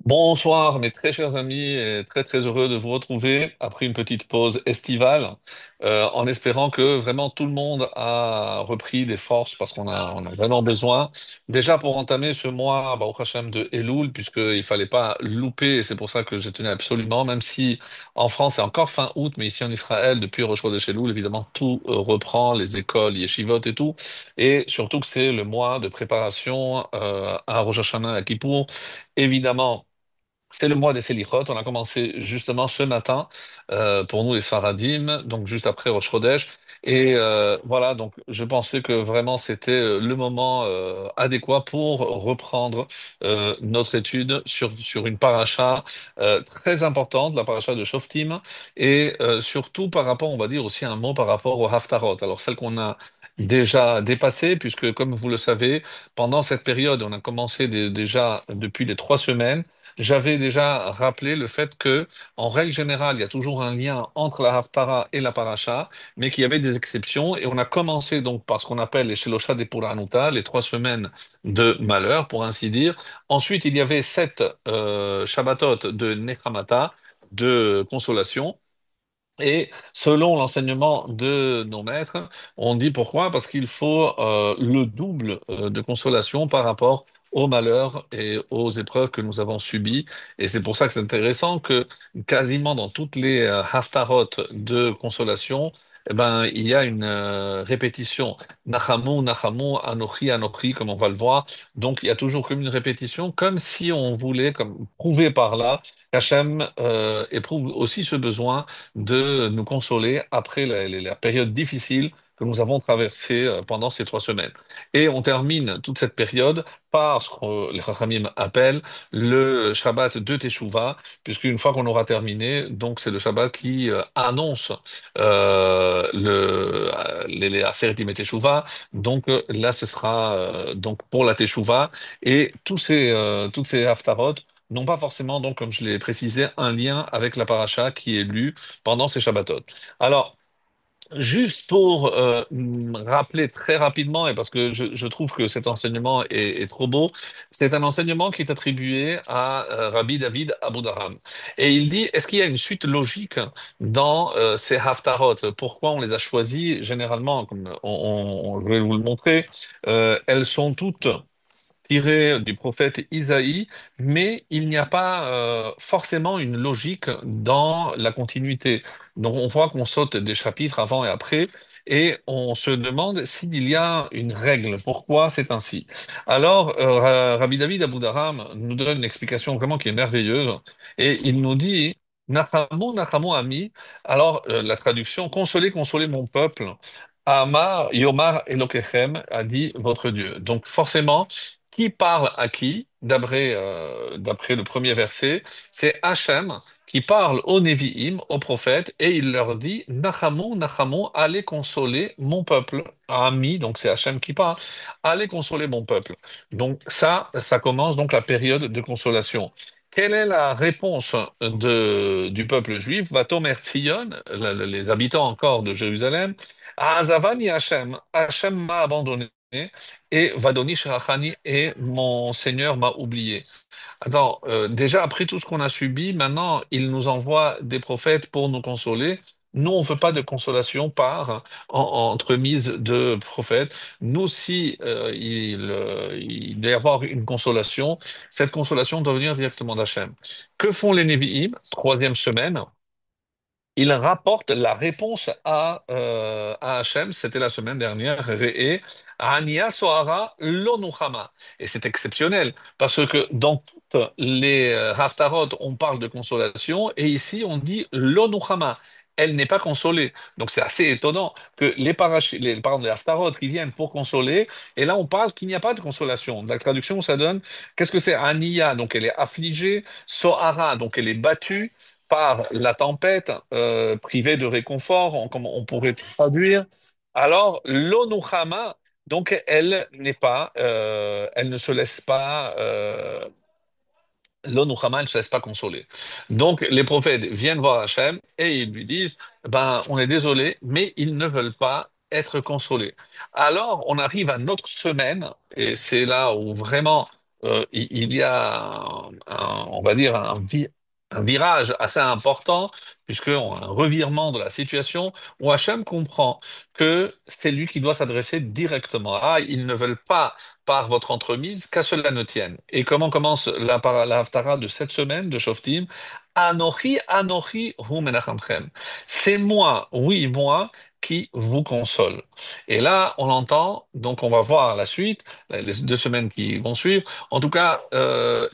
Bonsoir, mes très chers amis, et très très heureux de vous retrouver après une petite pause estivale, en espérant que vraiment tout le monde a repris des forces parce qu'on a vraiment besoin. Déjà pour entamer ce mois, au Hashem de Elul, puisqu'il fallait pas louper, et c'est pour ça que j'ai tenu absolument, même si en France c'est encore fin août, mais ici en Israël, depuis Rosh Chodesh Elul, évidemment tout reprend, les écoles, yeshivot et tout, et surtout que c'est le mois de préparation à Rosh Hashanah, à Kippour. Évidemment, c'est le mois des Selichot. On a commencé justement ce matin pour nous les Sfaradim, donc juste après Rosh Chodesh. Et voilà, donc je pensais que vraiment c'était le moment adéquat pour reprendre notre étude sur une paracha très importante, la paracha de Shoftim, et surtout par rapport, on va dire aussi un mot par rapport au Haftarot. Alors celle qu'on a déjà dépassée, puisque comme vous le savez, pendant cette période, on a commencé déjà depuis les 3 semaines. J'avais déjà rappelé le fait que, en règle générale, il y a toujours un lien entre la Haftara et la Paracha, mais qu'il y avait des exceptions. Et on a commencé donc par ce qu'on appelle les Shelosha de Puranuta, les 3 semaines de malheur, pour ainsi dire. Ensuite, il y avait 7 Shabbatot de Nechamata, de consolation. Et selon l'enseignement de nos maîtres, on dit pourquoi? Parce qu'il faut le double de consolation par rapport aux malheurs et aux épreuves que nous avons subies. Et c'est pour ça que c'est intéressant que quasiment dans toutes les haftarot de consolation, eh ben, il y a une répétition. Nachamu, Nachamu, Anochi, Anochi, comme on va le voir. Donc il y a toujours comme une répétition, comme si on voulait comme, prouver par là qu'Hachem éprouve aussi ce besoin de nous consoler après la période difficile que nous avons traversée pendant ces 3 semaines. Et on termine toute cette période par ce que les Chachamim appellent le Shabbat de Teshuvah, puisqu'une fois qu'on aura terminé, donc c'est le Shabbat qui annonce les Aseret et Teshuvah. Donc là, ce sera donc pour la Teshuvah et toutes ces haftarot n'ont pas forcément, donc, comme je l'ai précisé, un lien avec la paracha qui est lue pendant ces Shabbatot. Alors, juste pour rappeler très rapidement, et parce que je trouve que cet enseignement est trop beau, c'est un enseignement qui est attribué à Rabbi David Abudarham. Et il dit, est-ce qu'il y a une suite logique dans ces haftarot? Pourquoi on les a choisis? Généralement, comme je vais vous le montrer, elles sont toutes tiré du prophète Isaïe, mais il n'y a pas forcément une logique dans la continuité. Donc on voit qu'on saute des chapitres avant et après, et on se demande s'il y a une règle, pourquoi c'est ainsi. Alors Rabbi David Abudarham nous donne une explication vraiment qui est merveilleuse, et il nous dit, Nachamu, Nachamu Ami, alors la traduction, consolez, consolez mon peuple. Amar Yomar Elokechem a dit votre Dieu. Donc forcément, qui parle à qui? D'après le premier verset, c'est Hachem qui parle aux Névi'im, aux prophètes, et il leur dit, Nachamu, Nachamu, allez consoler mon peuple. Ami, donc c'est Hachem qui parle, allez consoler mon peuple. Donc ça commence donc la période de consolation. Quelle est la réponse du peuple juif? Va-t-on Tzion, les habitants encore de Jérusalem, Azavani Hachem, Hachem m'a abandonné et Vadoni Shirachani et mon Seigneur m'a oublié. Attends, déjà après tout ce qu'on a subi, maintenant il nous envoie des prophètes pour nous consoler. Nous, on ne veut pas de consolation entremise de prophètes. Nous, si il doit y avoir une consolation, cette consolation doit venir directement d'Hachem. Que font les Névi'im? 3e semaine. Il rapporte la réponse à Hachem, c'était la semaine dernière, Re'e, Ania Sohara lo Nuchama. Et c'est exceptionnel, parce que dans toutes les Haftarot, on parle de consolation, et ici on dit lo Nuchama. Elle n'est pas consolée. Donc c'est assez étonnant que pardon, les Haftarot qui viennent pour consoler, et là on parle qu'il n'y a pas de consolation. La traduction, ça donne, qu'est-ce que c'est? Ania, donc elle est affligée, Sohara, donc elle est battue, par la tempête, privée de réconfort, comme on pourrait traduire. Alors, l'onuchama, donc elle ne se laisse pas, l'onuchama, elle ne se laisse pas consoler. Donc, les prophètes viennent voir Hachem et ils lui disent, ben, on est désolé, mais ils ne veulent pas être consolés. Alors, on arrive à notre semaine, et c'est là où vraiment il y a on va dire un virage assez important, puisqu'on a un revirement de la situation où Hachem comprend que c'est lui qui doit s'adresser directement. Ah, ils ne veulent pas par votre entremise qu'à cela ne tienne. Et comment commence la Haftara de cette semaine de Shoftim? Anochi, Anochi, hu menachamchem. C'est moi, oui, moi, qui vous console. Et là, on entend, donc on va voir la suite, les 2 semaines qui vont suivre. En tout cas,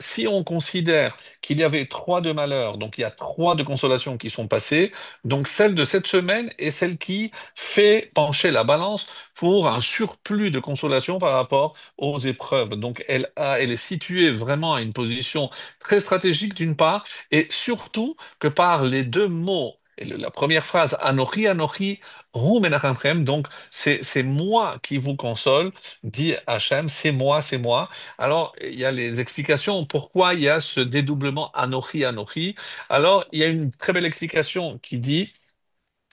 si on considère qu'il y avait 3 de malheur, donc il y a 3 de consolation qui sont passées, donc celle de cette semaine est celle qui fait pencher la balance pour un surplus de consolation par rapport aux épreuves. Donc elle est située vraiment à une position très stratégique d'une part, et surtout que par les 2 mots. Et la première phrase, Anochi, Anochi, Hu menachem, donc c'est moi qui vous console, dit Hachem, c'est moi, c'est moi. Alors, il y a les explications pourquoi il y a ce dédoublement Anochi, Anochi. Alors, il y a une très belle explication qui dit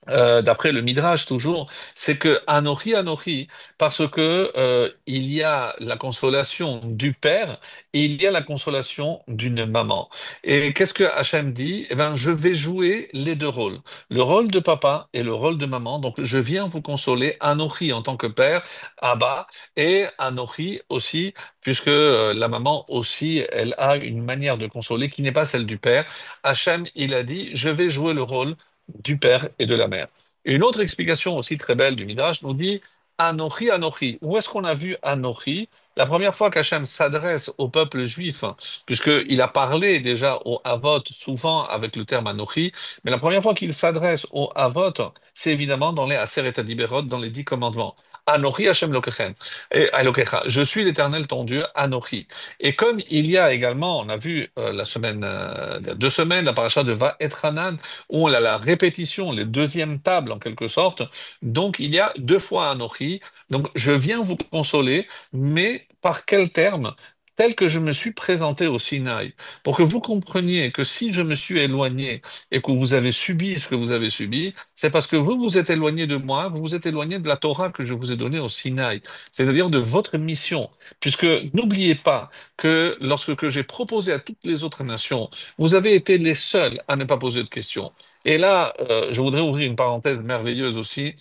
d'après le Midrash toujours, c'est que Anochi, Anochi, parce que il y a la consolation du père et il y a la consolation d'une maman. Et qu'est-ce que Hachem dit? Eh ben, je vais jouer les 2 rôles, le rôle de papa et le rôle de maman. Donc, je viens vous consoler, Anochi en tant que père, Abba, et Anochi aussi, puisque la maman aussi, elle a une manière de consoler qui n'est pas celle du père. Hachem, il a dit, je vais jouer le rôle du père et de la mère. Et une autre explication aussi très belle du Midrash nous dit Anochi, Anochi. Où est-ce qu'on a vu Anochi? La première fois qu'Hachem s'adresse au peuple juif, hein, puisqu'il a parlé déjà au Havot souvent avec le terme Anochi, mais la première fois qu'il s'adresse au Havot, c'est évidemment dans les Aseret Adiberot, dans les 10 commandements. Anochi Hachem Lokechem. Et Elokecha, je suis l'Éternel ton Dieu, Anochi. Et comme il y a également, on a vu il y a 2 semaines, la paracha de Vaetchanan, où on a la répétition, les 2e tables en quelque sorte. Donc il y a 2 fois Anochi. Donc je viens vous consoler, mais par quel terme? Tel que je me suis présenté au Sinaï, pour que vous compreniez que si je me suis éloigné et que vous avez subi ce que vous avez subi, c'est parce que vous vous êtes éloigné de moi, vous vous êtes éloigné de la Torah que je vous ai donnée au Sinaï, c'est-à-dire de votre mission. Puisque n'oubliez pas que lorsque que j'ai proposé à toutes les autres nations, vous avez été les seuls à ne pas poser de questions. Et là, je voudrais ouvrir une parenthèse merveilleuse aussi.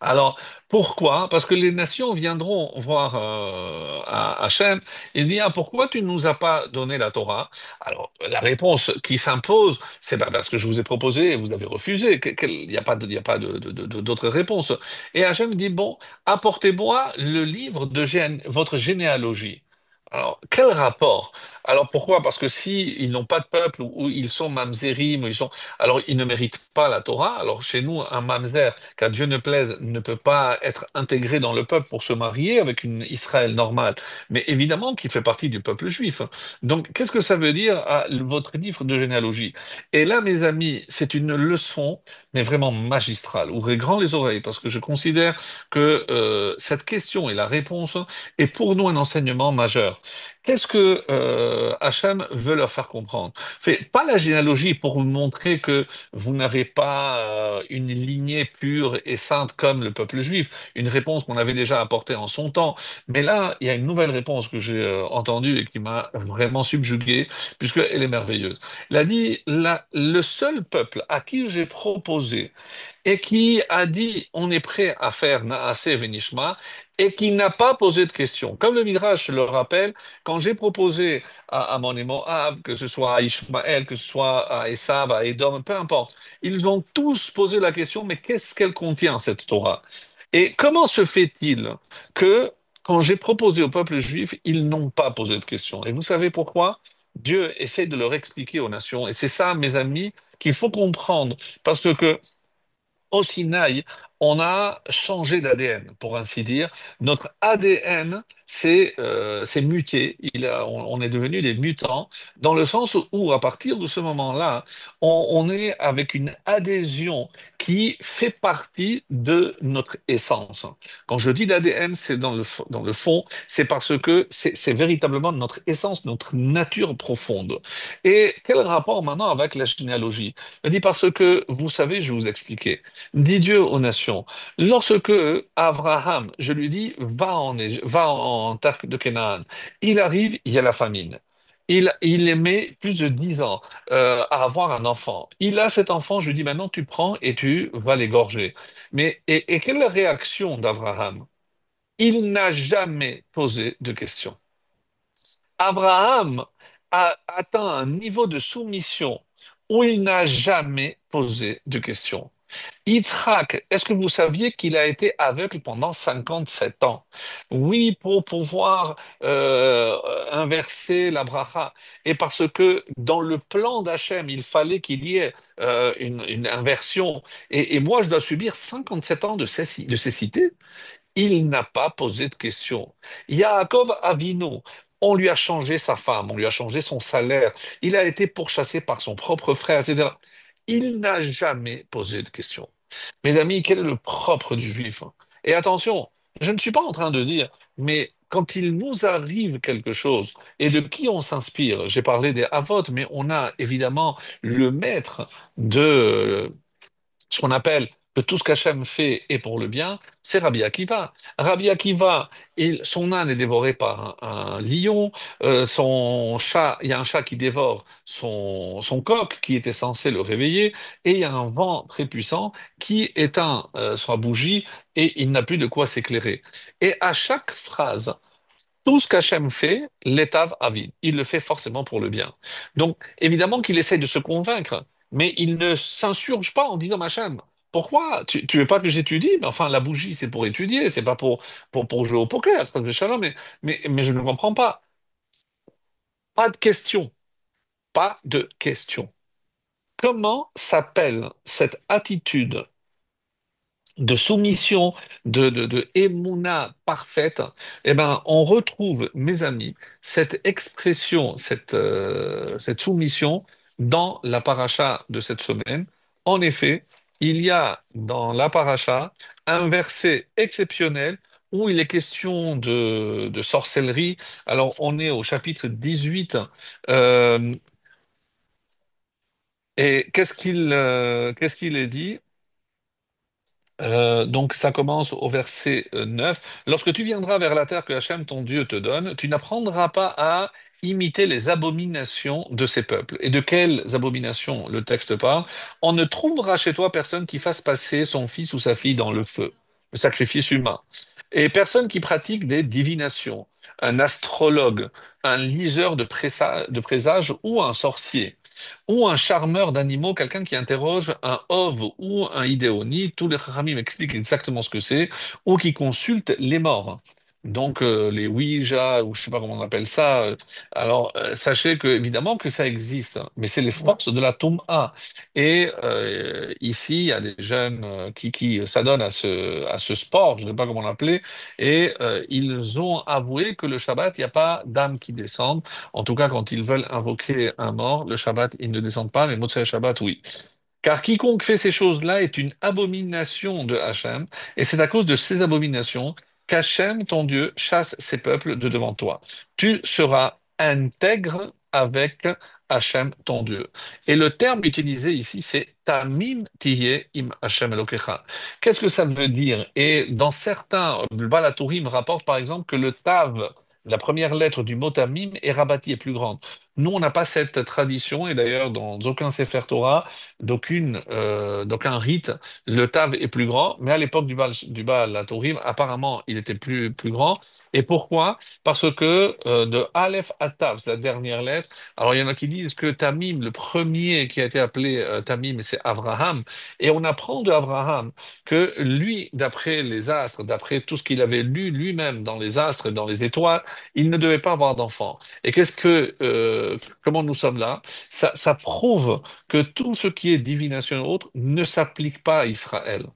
Alors, pourquoi? Parce que les nations viendront voir à Hachem et dire, ah, pourquoi tu ne nous as pas donné la Torah? Alors, la réponse qui s'impose, c'est pas parce que je vous ai proposé et vous avez refusé. Il n'y a pas il y a pas d'autre réponse. Et Hachem dit, bon, apportez-moi le livre de votre généalogie. Alors, quel rapport? Alors, pourquoi? Parce que si ils n'ont pas de peuple ou ils sont mamzerim, ou ils sont, alors ils ne méritent pas la Torah. Alors, chez nous, un mamzer, qu'à Dieu ne plaise, ne peut pas être intégré dans le peuple pour se marier avec une Israël normale, mais évidemment qu'il fait partie du peuple juif. Donc, qu'est-ce que ça veut dire à votre livre de généalogie? Et là, mes amis, c'est une leçon, mais vraiment magistrale. Ouvrez grand les oreilles, parce que je considère que cette question et la réponse est pour nous un enseignement majeur. Qu'est-ce que Hachem veut leur faire comprendre? Fait pas la généalogie pour vous montrer que vous n'avez pas une lignée pure et sainte comme le peuple juif, une réponse qu'on avait déjà apportée en son temps. Mais là, il y a une nouvelle réponse que j'ai entendue et qui m'a vraiment subjugué, puisqu'elle est merveilleuse. Il a dit, le seul peuple à qui j'ai proposé et qui a dit, on est prêt à faire Naaseh Venishma, et qui n'a pas posé de questions. Comme le Midrash le rappelle, quand j'ai proposé à mon Moab, que ce soit à Ishmaël, que ce soit à Esav, à Édom, peu importe, ils ont tous posé la question, mais qu'est-ce qu'elle contient, cette Torah? Et comment se fait-il que, quand j'ai proposé au peuple juif, ils n'ont pas posé de questions? Et vous savez pourquoi? Dieu essaie de leur expliquer aux nations. Et c'est ça, mes amis, qu'il faut comprendre. Parce que au Sinaï, on a changé d'ADN, pour ainsi dire. Notre ADN s'est muté. On est devenu des mutants, dans le sens où, à partir de ce moment-là, on est avec une adhésion qui fait partie de notre essence. Quand je dis l'ADN, c'est dans le fond, c'est parce que c'est véritablement notre essence, notre nature profonde. Et quel rapport maintenant avec la généalogie? Je dis parce que, vous savez, je vais vous expliquer. Dis Dieu aux nations. question. Lorsque Abraham, je lui dis, va en terre de Canaan, il arrive, il y a la famine. Il met plus de 10 ans à avoir un enfant. Il a cet enfant, je lui dis, maintenant tu prends et tu vas l'égorger. Et quelle est la réaction d'Abraham? Il n'a jamais posé de question. Abraham a atteint un niveau de soumission où il n'a jamais posé de questions. Yitzhak, est-ce que vous saviez qu'il a été aveugle pendant 57 ans? Oui, pour pouvoir inverser la bracha. Et parce que dans le plan d'Hachem, il fallait qu'il y ait une inversion. Et moi, je dois subir 57 ans de cécité. Il n'a pas posé de questions. Yaakov Avinu, on lui a changé sa femme, on lui a changé son salaire, il a été pourchassé par son propre frère, etc. Il n'a jamais posé de questions. Mes amis, quel est le propre du juif? Et attention, je ne suis pas en train de dire, mais quand il nous arrive quelque chose, et de qui on s'inspire, j'ai parlé des Havot, mais on a évidemment le maître de ce qu'on appelle que tout ce qu'Hachem fait est pour le bien, c'est Rabbi Akiva. Rabbi Akiva, son âne est dévoré par un lion, son chat, il y a un chat qui dévore son coq qui était censé le réveiller, et il y a un vent très puissant qui éteint sa bougie et il n'a plus de quoi s'éclairer. Et à chaque phrase, tout ce qu'Hachem fait, l'étave avid. Il le fait forcément pour le bien. Donc, évidemment qu'il essaye de se convaincre, mais il ne s'insurge pas en disant, Hachem, pourquoi? Tu veux pas que j'étudie? Mais enfin, la bougie, c'est pour étudier, c'est pas pour jouer au poker, frère de Shalom, mais je ne comprends pas. Pas de question. Pas de question. Comment s'appelle cette attitude de soumission, de émouna parfaite, eh ben, on retrouve, mes amis, cette expression, cette soumission dans la paracha de cette semaine. En effet, il y a dans la paracha un verset exceptionnel où il est question de sorcellerie. Alors, on est au chapitre 18. euh, et qu'est-ce qu'il est dit? Donc ça commence au verset 9. Lorsque tu viendras vers la terre que Hachem ton Dieu te donne, tu n'apprendras pas à imiter les abominations de ces peuples. Et de quelles abominations le texte parle? On ne trouvera chez toi personne qui fasse passer son fils ou sa fille dans le feu, le sacrifice humain. Et personne qui pratique des divinations, un astrologue, un liseur de présages ou un sorcier ou un charmeur d'animaux, quelqu'un qui interroge un Ov ou un Idéoni, tous les Chachamim expliquent exactement ce que c'est, ou qui consulte les morts. Donc les Ouija, ou je sais pas comment on appelle ça. Alors sachez que évidemment que ça existe, mais c'est les forces de la Touma. Et ici, il y a des jeunes qui s'adonnent à ce sport, je ne sais pas comment l'appeler, et ils ont avoué que le Shabbat, il n'y a pas d'âme qui descendent. En tout cas, quand ils veulent invoquer un mort, le Shabbat, ils ne descendent pas, mais Motsei Shabbat, oui. Car quiconque fait ces choses-là est une abomination de Hachem, et c'est à cause de ces abominations qu'Hachem, ton Dieu, chasse ses peuples de devant toi. Tu seras intègre avec Hachem, ton Dieu. Et le terme utilisé ici, c'est Tamim Tiye im Hachem Elokecha. Qu'est-ce que ça veut dire? Et dans certains, le Baal HaTurim rapporte par exemple que le Tav, la première lettre du mot Tamim, est rabbati, est plus grande. Nous, on n'a pas cette tradition, et d'ailleurs, dans aucun Sefer Torah, d'aucun rite, le Tav est plus grand, mais à l'époque du Baal HaTurim, apparemment, il était plus grand. Et pourquoi? Parce que de Aleph à Tav, c'est la dernière lettre. Alors, il y en a qui disent que Tamim, le premier qui a été appelé Tamim, c'est Abraham. Et on apprend de Abraham que lui, d'après les astres, d'après tout ce qu'il avait lu lui-même dans les astres et dans les étoiles, il ne devait pas avoir d'enfant. Et comment nous sommes là? Ça prouve que tout ce qui est divination et autres ne s'applique pas à Israël.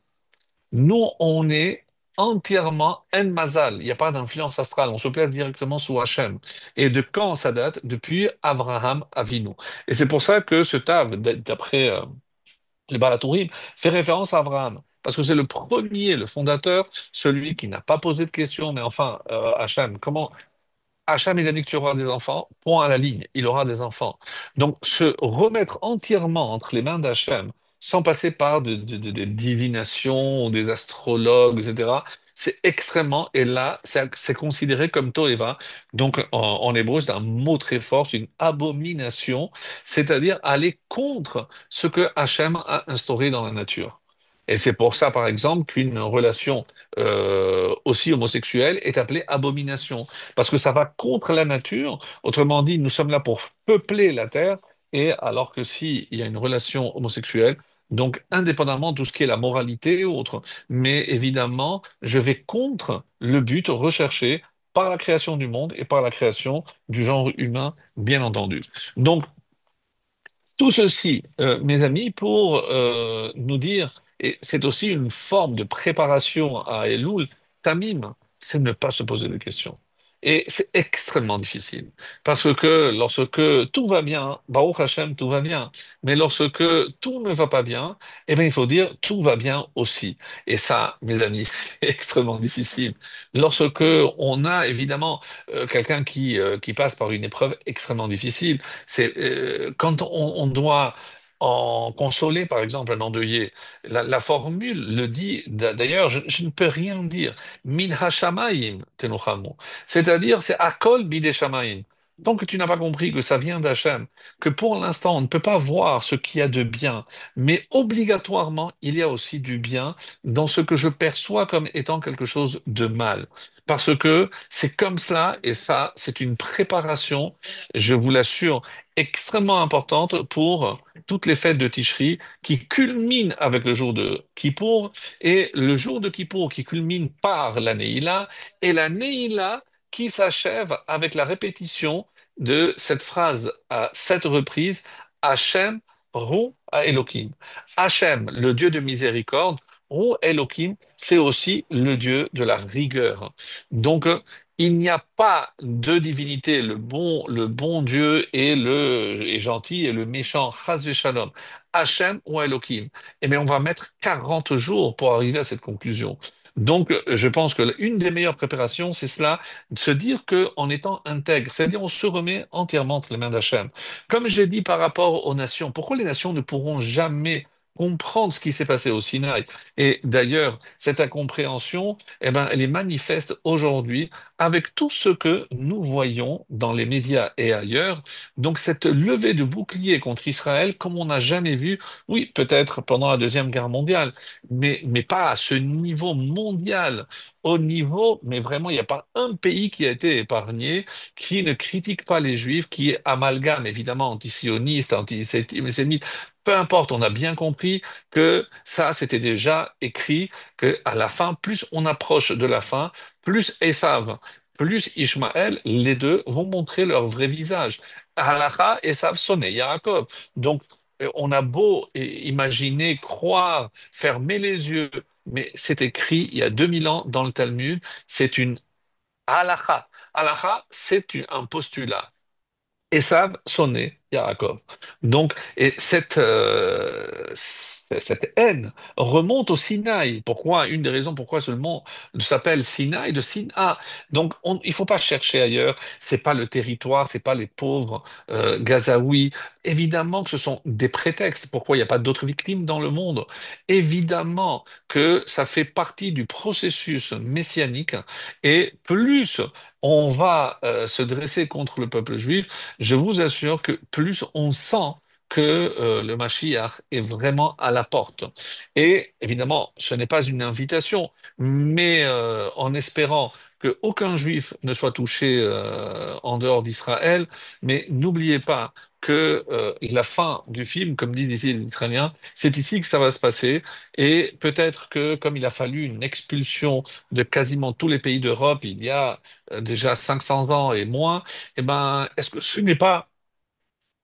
Nous, on est entièrement en mazal. Il n'y a pas d'influence astrale. On se place directement sous Hachem. Et de quand ça date? Depuis Abraham Avinu. Et c'est pour ça que ce Tav, d'après le Balatourim, fait référence à Abraham. Parce que c'est le premier, le fondateur, celui qui n'a pas posé de questions, mais enfin, Hachem, comment Hacham, il a dit que tu auras des enfants, point à la ligne, il aura des enfants. Donc, se remettre entièrement entre les mains d'Hachem sans passer par des divinations ou des astrologues, etc. C'est extrêmement, et là, c'est considéré comme Toeva. Donc, en hébreu, c'est un mot très fort, c'est une abomination, c'est-à-dire aller contre ce que Hachem a instauré dans la nature. Et c'est pour ça, par exemple, qu'une relation aussi homosexuelle est appelée abomination, parce que ça va contre la nature. Autrement dit, nous sommes là pour peupler la terre, et alors que s'il y a une relation homosexuelle, donc indépendamment de tout ce qui est la moralité et autres, mais évidemment, je vais contre le but recherché par la création du monde et par la création du genre humain, bien entendu. Donc, tout ceci, mes amis, pour nous dire, et c'est aussi une forme de préparation à Elul, Tamim, c'est ne pas se poser de questions. Et c'est extrêmement difficile. Parce que lorsque tout va bien, Baruch Hashem, tout va bien. Mais lorsque tout ne va pas bien, eh bien, il faut dire tout va bien aussi. Et ça, mes amis, c'est extrêmement difficile. Lorsque on a évidemment quelqu'un qui passe par une épreuve extrêmement difficile, c'est quand on doit en consoler, par exemple, un endeuillé. La formule le dit. D'ailleurs, je ne peux rien dire. Min hashamayim tenuchamu. C'est-à-dire, c'est akol bide shamayim. Tant que tu n'as pas compris que ça vient d'Hachem, que pour l'instant on ne peut pas voir ce qu'il y a de bien, mais obligatoirement il y a aussi du bien dans ce que je perçois comme étant quelque chose de mal. Parce que c'est comme cela, et ça, c'est une préparation, je vous l'assure, extrêmement importante pour toutes les fêtes de Tishri qui culminent avec le jour de Kippour, et le jour de Kippour qui culmine par la Neila, et la Neila qui s'achève avec la répétition de cette phrase à 7 reprises: Hachem, Ru Elohim. Hachem, le Dieu de miséricorde, Ru Elohim, c'est aussi le Dieu de la rigueur. Donc, il n'y a pas de divinité, le bon Dieu est gentil et le méchant, Chas Shalom, Hachem ou Elohim. Eh bien, on va mettre 40 jours pour arriver à cette conclusion. Donc, je pense que une des meilleures préparations, c'est cela, de se dire qu'en étant intègre, c'est-à-dire on se remet entièrement entre les mains d'Hachem. Comme j'ai dit par rapport aux nations, pourquoi les nations ne pourront jamais comprendre ce qui s'est passé au Sinaï? Et d'ailleurs, cette incompréhension, eh ben, elle est manifeste aujourd'hui avec tout ce que nous voyons dans les médias et ailleurs. Donc cette levée de bouclier contre Israël, comme on n'a jamais vu, oui, peut-être pendant la Deuxième Guerre mondiale, mais pas à ce niveau mondial. Au niveau, mais vraiment, il n'y a pas un pays qui a été épargné, qui ne critique pas les Juifs, qui amalgame évidemment antisionistes, antisémites. Peu importe, on a bien compris que ça, c'était déjà écrit, que à la fin, plus on approche de la fin, plus Esav, plus Ishmaël, les deux vont montrer leur vrai visage. Halacha, Esav, sonné, Yaakov. Donc, on a beau imaginer, croire, fermer les yeux, mais c'est écrit il y a 2000 ans dans le Talmud, c'est une halacha. Halacha, c'est un postulat. Esav, sonné, Yaakov. Donc, et cette haine remonte au Sinaï. Pourquoi? Une des raisons pourquoi ce mot s'appelle Sinaï, de Sina. Donc, il faut pas chercher ailleurs. C'est pas le territoire, c'est pas les pauvres Gazaouis. Évidemment que ce sont des prétextes. Pourquoi il n'y a pas d'autres victimes dans le monde? Évidemment que ça fait partie du processus messianique. Et plus on va se dresser contre le peuple juif, je vous assure que plus on sent que le Mashiach est vraiment à la porte. Et évidemment, ce n'est pas une invitation, mais en espérant que aucun juif ne soit touché en dehors d'Israël, mais n'oubliez pas que la fin du film, comme disent ici les Israéliens, c'est ici que ça va se passer. Et peut-être que comme il a fallu une expulsion de quasiment tous les pays d'Europe il y a déjà 500 ans et moins, eh ben, est-ce que ce n'est pas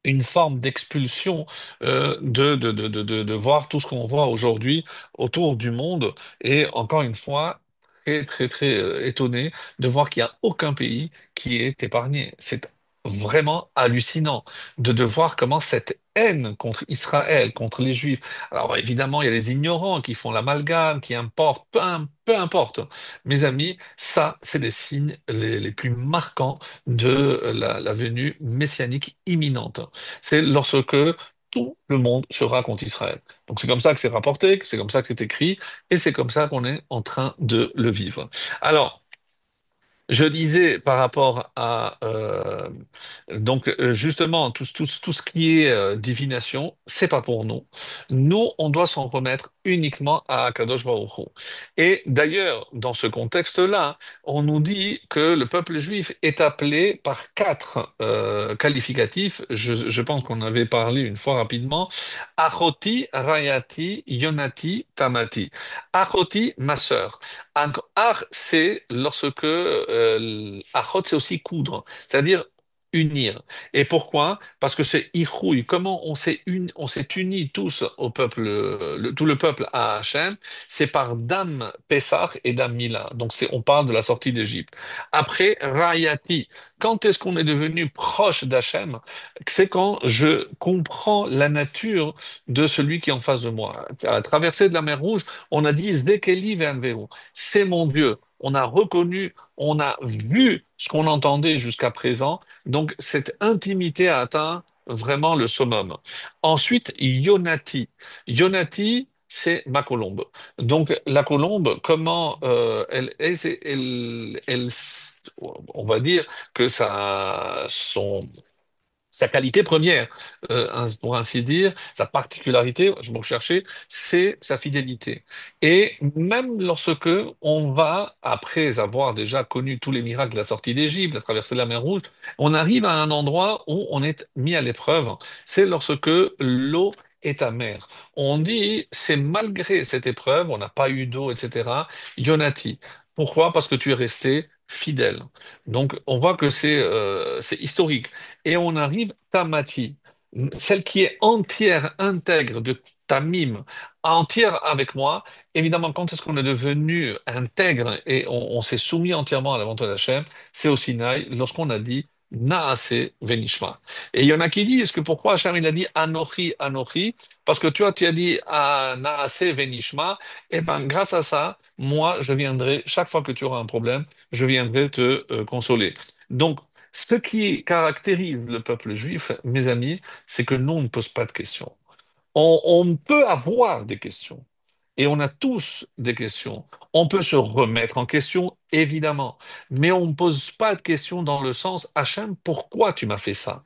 une forme d'expulsion de voir tout ce qu'on voit aujourd'hui autour du monde? Et encore une fois, très, très, très étonné de voir qu'il n'y a aucun pays qui est épargné. C'est vraiment hallucinant de voir comment cette haine contre Israël, contre les Juifs. Alors évidemment, il y a les ignorants qui font l'amalgame, qui importent, peu importe. Mes amis, ça, c'est des signes les plus marquants de la venue messianique imminente. C'est lorsque tout le monde sera contre Israël. Donc c'est comme ça que c'est rapporté, c'est comme ça que c'est écrit, et c'est comme ça qu'on est en train de le vivre. Alors, je disais par rapport à justement tout ce qui est divination, c'est pas pour nous. Nous, on doit s'en remettre uniquement à Kadosh Baruch Hu. Et d'ailleurs, dans ce contexte-là, on nous dit que le peuple juif est appelé par quatre qualificatifs. Je pense qu'on avait parlé une fois rapidement. Achoti, Rayati, Yonati, Tamati. Achoti, ma sœur. Ach, c'est lorsque achot, c'est aussi coudre, c'est-à-dire unir. Et pourquoi? Parce que c'est ichouï. Comment on s'est unis tous au peuple, tout le peuple à Hachem, c'est par Dam Pessah et Dam Mila. Donc on parle de la sortie d'Égypte. Après, Rayati. Quand est-ce qu'on est devenu proche d'Hachem? C'est quand je comprends la nature de celui qui est en face de moi. À la traversée de la mer Rouge, on a dit Zdekeli ve'anvehu, c'est mon Dieu. On a reconnu, on a vu ce qu'on entendait jusqu'à présent. Donc, cette intimité a atteint vraiment le summum. Ensuite, Yonati. Yonati, c'est ma colombe. Donc, la colombe, comment on va dire que sa qualité première, pour ainsi dire, sa particularité, je me recherchais, c'est sa fidélité. Et même lorsque on va, après avoir déjà connu tous les miracles de la sortie d'Égypte, la traversée de la mer Rouge, on arrive à un endroit où on est mis à l'épreuve. C'est lorsque l'eau est amère. On dit, c'est malgré cette épreuve, on n'a pas eu d'eau, etc. Yonati. Pourquoi? Parce que tu es resté fidèle. Donc, on voit que c'est historique. Et on arrive Tamati, celle qui est entière, intègre de Tamim, entière avec moi. Évidemment, quand est-ce qu'on est devenu intègre et on s'est soumis entièrement à la volonté d'Hachem, c'est au Sinaï, lorsqu'on a dit Naase Venishma. Et il y en a qui disent que pourquoi Hachem il a dit Anochi, Anochi, parce que tu as dit Naase Venishma, et ben grâce à ça, moi je viendrai, chaque fois que tu auras un problème, je viendrai te consoler. Donc, ce qui caractérise le peuple juif, mes amis, c'est que nous, on ne pose pas de questions. On peut avoir des questions. Et on a tous des questions. On peut se remettre en question, évidemment. Mais on ne pose pas de questions dans le sens, Hachem, pourquoi tu m'as fait ça?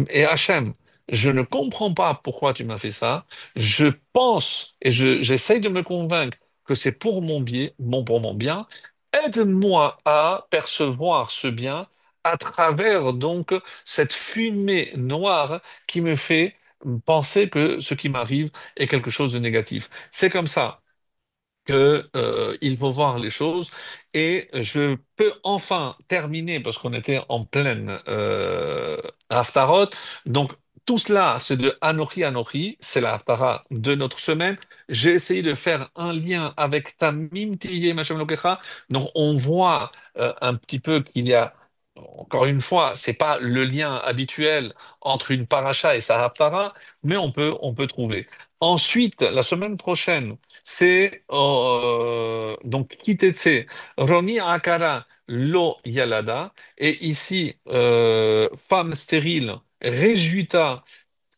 Et Hachem, je ne comprends pas pourquoi tu m'as fait ça. Je pense et j'essaye de me convaincre que c'est pour mon bien, bon, pour mon bien. Aide-moi à percevoir ce bien à travers donc cette fumée noire qui me fait penser que ce qui m'arrive est quelque chose de négatif. C'est comme ça que, il faut voir les choses. Et je peux enfin terminer, parce qu'on était en pleine Haftarot. Donc, tout cela, c'est de Anochi Anochi, c'est la Haftara de notre semaine. J'ai essayé de faire un lien avec Tamim Tiye Machem Lokecha. Donc, on voit un petit peu qu'il y a, encore une fois, c'est pas le lien habituel entre une paracha et sa Haftara, mais on peut trouver. Ensuite, la semaine prochaine, c'est donc Kitetse, Roni Akara Lo Yalada, et ici, femme stérile, réjouita,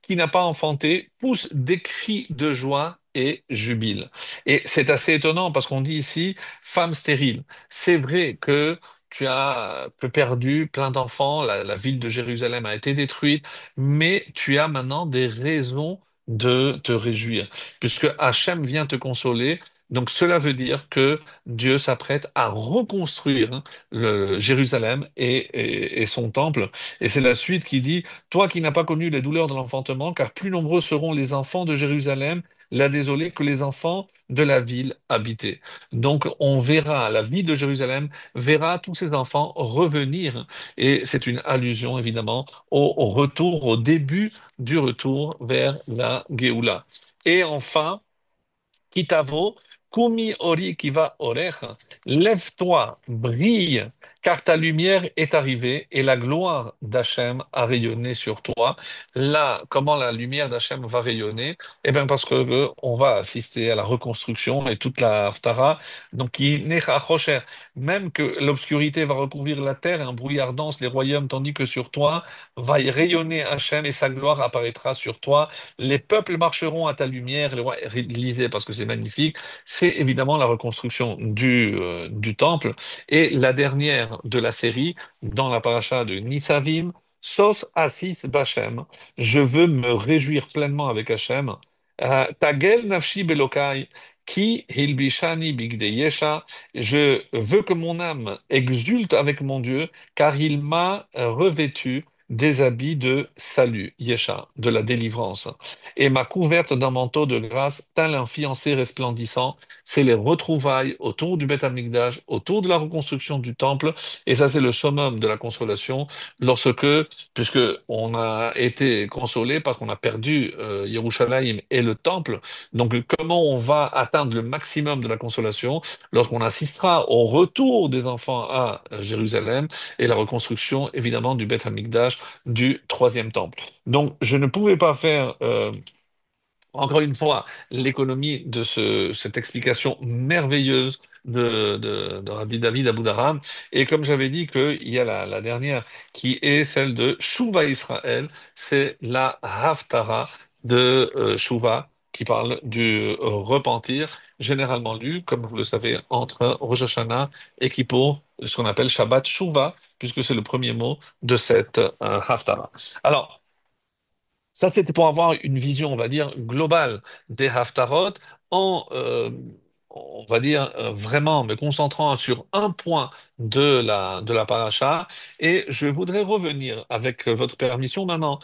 qui n'a pas enfanté, pousse des cris de joie et jubile. Et c'est assez étonnant parce qu'on dit ici femme stérile. C'est vrai que tu as perdu plein d'enfants, la ville de Jérusalem a été détruite, mais tu as maintenant des raisons de te réjouir, puisque Hachem vient te consoler. Donc cela veut dire que Dieu s'apprête à reconstruire Jérusalem et son temple. Et c'est la suite qui dit, toi qui n'as pas connu les douleurs de l'enfantement, car plus nombreux seront les enfants de Jérusalem, la désolée, que les enfants de la ville habitée. Donc on verra, la ville de Jérusalem verra tous ces enfants revenir. Et c'est une allusion évidemment au retour, au début du retour vers la Géoula. Et enfin, Kitavo, Kumi Ori Kiva Orecha, lève-toi, brille, car ta lumière est arrivée et la gloire d'Hachem a rayonné sur toi. Là, comment la lumière d'Hachem va rayonner? Eh bien, parce que on va assister à la reconstruction et toute la Haftara. Donc, même que l'obscurité va recouvrir la terre, et un brouillard dense les royaumes, tandis que sur toi va y rayonner Hachem et sa gloire apparaîtra sur toi. Les peuples marcheront à ta lumière. Les rois, lisez parce que c'est magnifique. C'est évidemment la reconstruction du temple. Et la dernière de la série, dans la paracha de Nitzavim, sauf Assis Bachem, je veux me réjouir pleinement avec Hachem. Tagel nafshi belokai, ki hilbishani bigde yesha. Je veux que mon âme exulte avec mon Dieu, car il m'a revêtu des habits de salut, Yesha, de la délivrance, et m'a couverte d'un manteau de grâce, tel un fiancé resplendissant. C'est les retrouvailles autour du Beth Amikdash, autour de la reconstruction du temple, et ça c'est le summum de la consolation, lorsque, puisque on a été consolé parce qu'on a perdu Yerushalayim et le temple, donc comment on va atteindre le maximum de la consolation lorsqu'on assistera au retour des enfants à Jérusalem et la reconstruction évidemment du Beth Amikdash, du troisième temple. Donc je ne pouvais pas faire encore une fois, l'économie de cette explication merveilleuse de Rabbi David Aboudaram. Et comme j'avais dit qu'il y a la dernière qui est celle de Shuvah Israël, c'est la Haftara de Shuvah qui parle du repentir, généralement lu, comme vous le savez, entre Rosh Hashanah et Kippour, ce qu'on appelle Shabbat Shuvah, puisque c'est le premier mot de cette Haftara. Alors, ça, c'était pour avoir une vision, on va dire, globale des Haftarot en, on va dire, vraiment me concentrant sur un point de la paracha. Et je voudrais revenir, avec votre permission maintenant,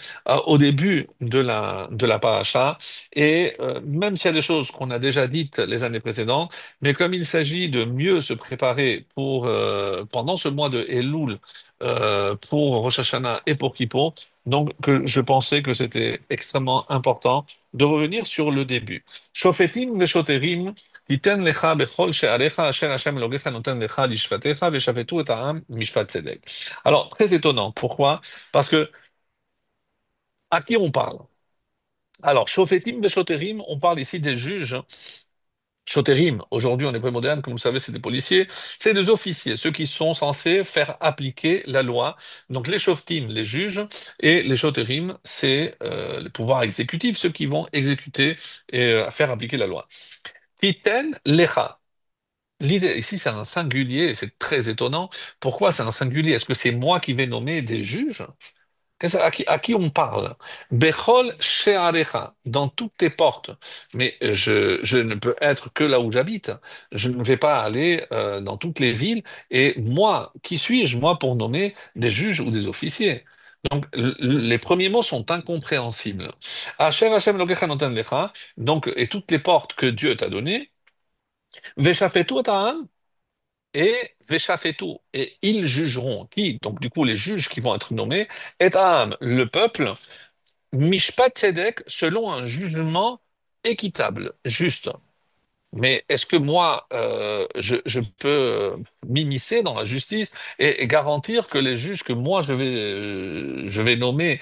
au début de la paracha. Et même s'il y a des choses qu'on a déjà dites les années précédentes, mais comme il s'agit de mieux se préparer pendant ce mois de Elul, pour Rosh Hashanah et pour Kippour, donc, je pensais que c'était extrêmement important de revenir sur le début. Shofetim veshoterim, titen lecha bechol she'alecha asher Hashem Elokecha noten lecha lishvatecha veshafetu et ha'am mishpat tzedek. Alors, très étonnant. Pourquoi? Parce que à qui on parle? Alors, Shofetim veshoterim, on parle ici des juges. Shoterim, aujourd'hui on est moderne, comme vous savez, c'est des policiers, c'est des officiers, ceux qui sont censés faire appliquer la loi. Donc les shoftim, les juges, et les shoterim, c'est le pouvoir exécutif, ceux qui vont exécuter et faire appliquer la loi. Titen lecha. L'idée ici, c'est un singulier, et c'est très étonnant. Pourquoi c'est un singulier? Est-ce que c'est moi qui vais nommer des juges? À qui on parle? Bechol she'arecha, dans toutes tes portes. Mais je ne peux être que là où j'habite. Je ne vais pas aller dans toutes les villes. Et moi, qui suis-je, moi, pour nommer des juges ou des officiers? Donc, les premiers mots sont incompréhensibles. Asher Hashem Elokecha noten lecha, donc, et toutes les portes que Dieu t'a données, Veshafetu ta'am, et Veshafetu, et ils jugeront. Qui? Donc, du coup, les juges qui vont être nommés, et Ta'am, le peuple, Mishpat Tzedek, selon un jugement équitable, juste. Mais est-ce que moi, je peux m'immiscer dans la justice et garantir que les juges que moi je vais nommer,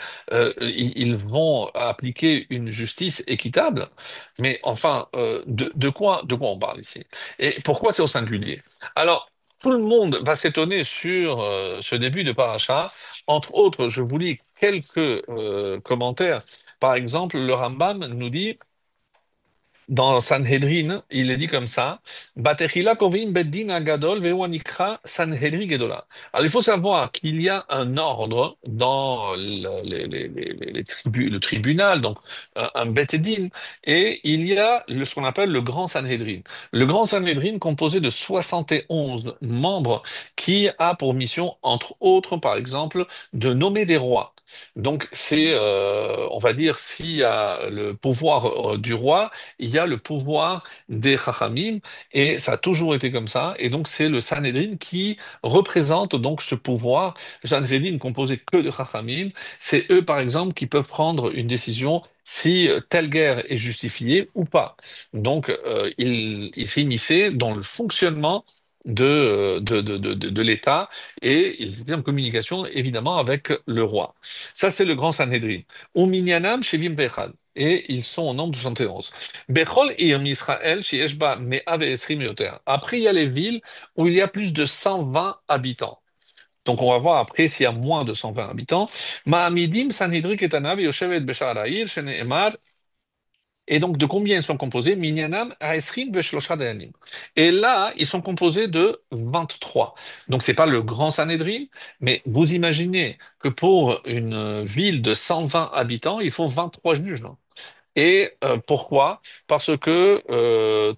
ils vont appliquer une justice équitable? Mais enfin, de quoi on parle ici? Et pourquoi c'est au singulier? Alors, tout le monde va s'étonner sur ce début de paracha. Entre autres, je vous lis quelques commentaires. Par exemple, le Rambam nous dit dans Sanhedrin, il est dit comme ça, Batechila kovim beddin agadol vehu anikra Sanhedrin gedola. Alors il faut savoir qu'il y a un ordre dans le tribunal, donc un Bet Din, et il y a ce qu'on appelle le Grand Sanhedrin. Le Grand Sanhedrin composé de 71 membres qui a pour mission, entre autres, par exemple, de nommer des rois. Donc c'est, on va dire, s'il y a le pouvoir du roi, il y a le pouvoir des Chachamim, et ça a toujours été comme ça, et donc c'est le Sanhédrin qui représente donc ce pouvoir. Le Sanhédrin composé que de Chachamim, c'est eux par exemple qui peuvent prendre une décision si telle guerre est justifiée ou pas. Donc il s'immisçait dans le fonctionnement de l'État et ils étaient en communication évidemment avec le roi. Ça, c'est le grand Sanhédrin. Ou minyanam shevim ve'echad. Et ils sont au nombre de 71. Bechol ir Israël sheyesh ba me'a ve'esrim yoter. Après, il y a les villes où il y a plus de 120 habitants. Donc, on va voir après s'il y a moins de 120 habitants. Ma'amidim Sanhedrin ketana ve'yoshevet b'sha'ar ha'ir shene'emar. Et donc, de combien ils sont composés? Minyanam, Ha'esrim, Veshlosha Dayanim. Et là, ils sont composés de 23. Donc, c'est pas le grand Sanhédrin, mais vous imaginez que pour une ville de 120 habitants, il faut 23 juges. Et pourquoi? Parce que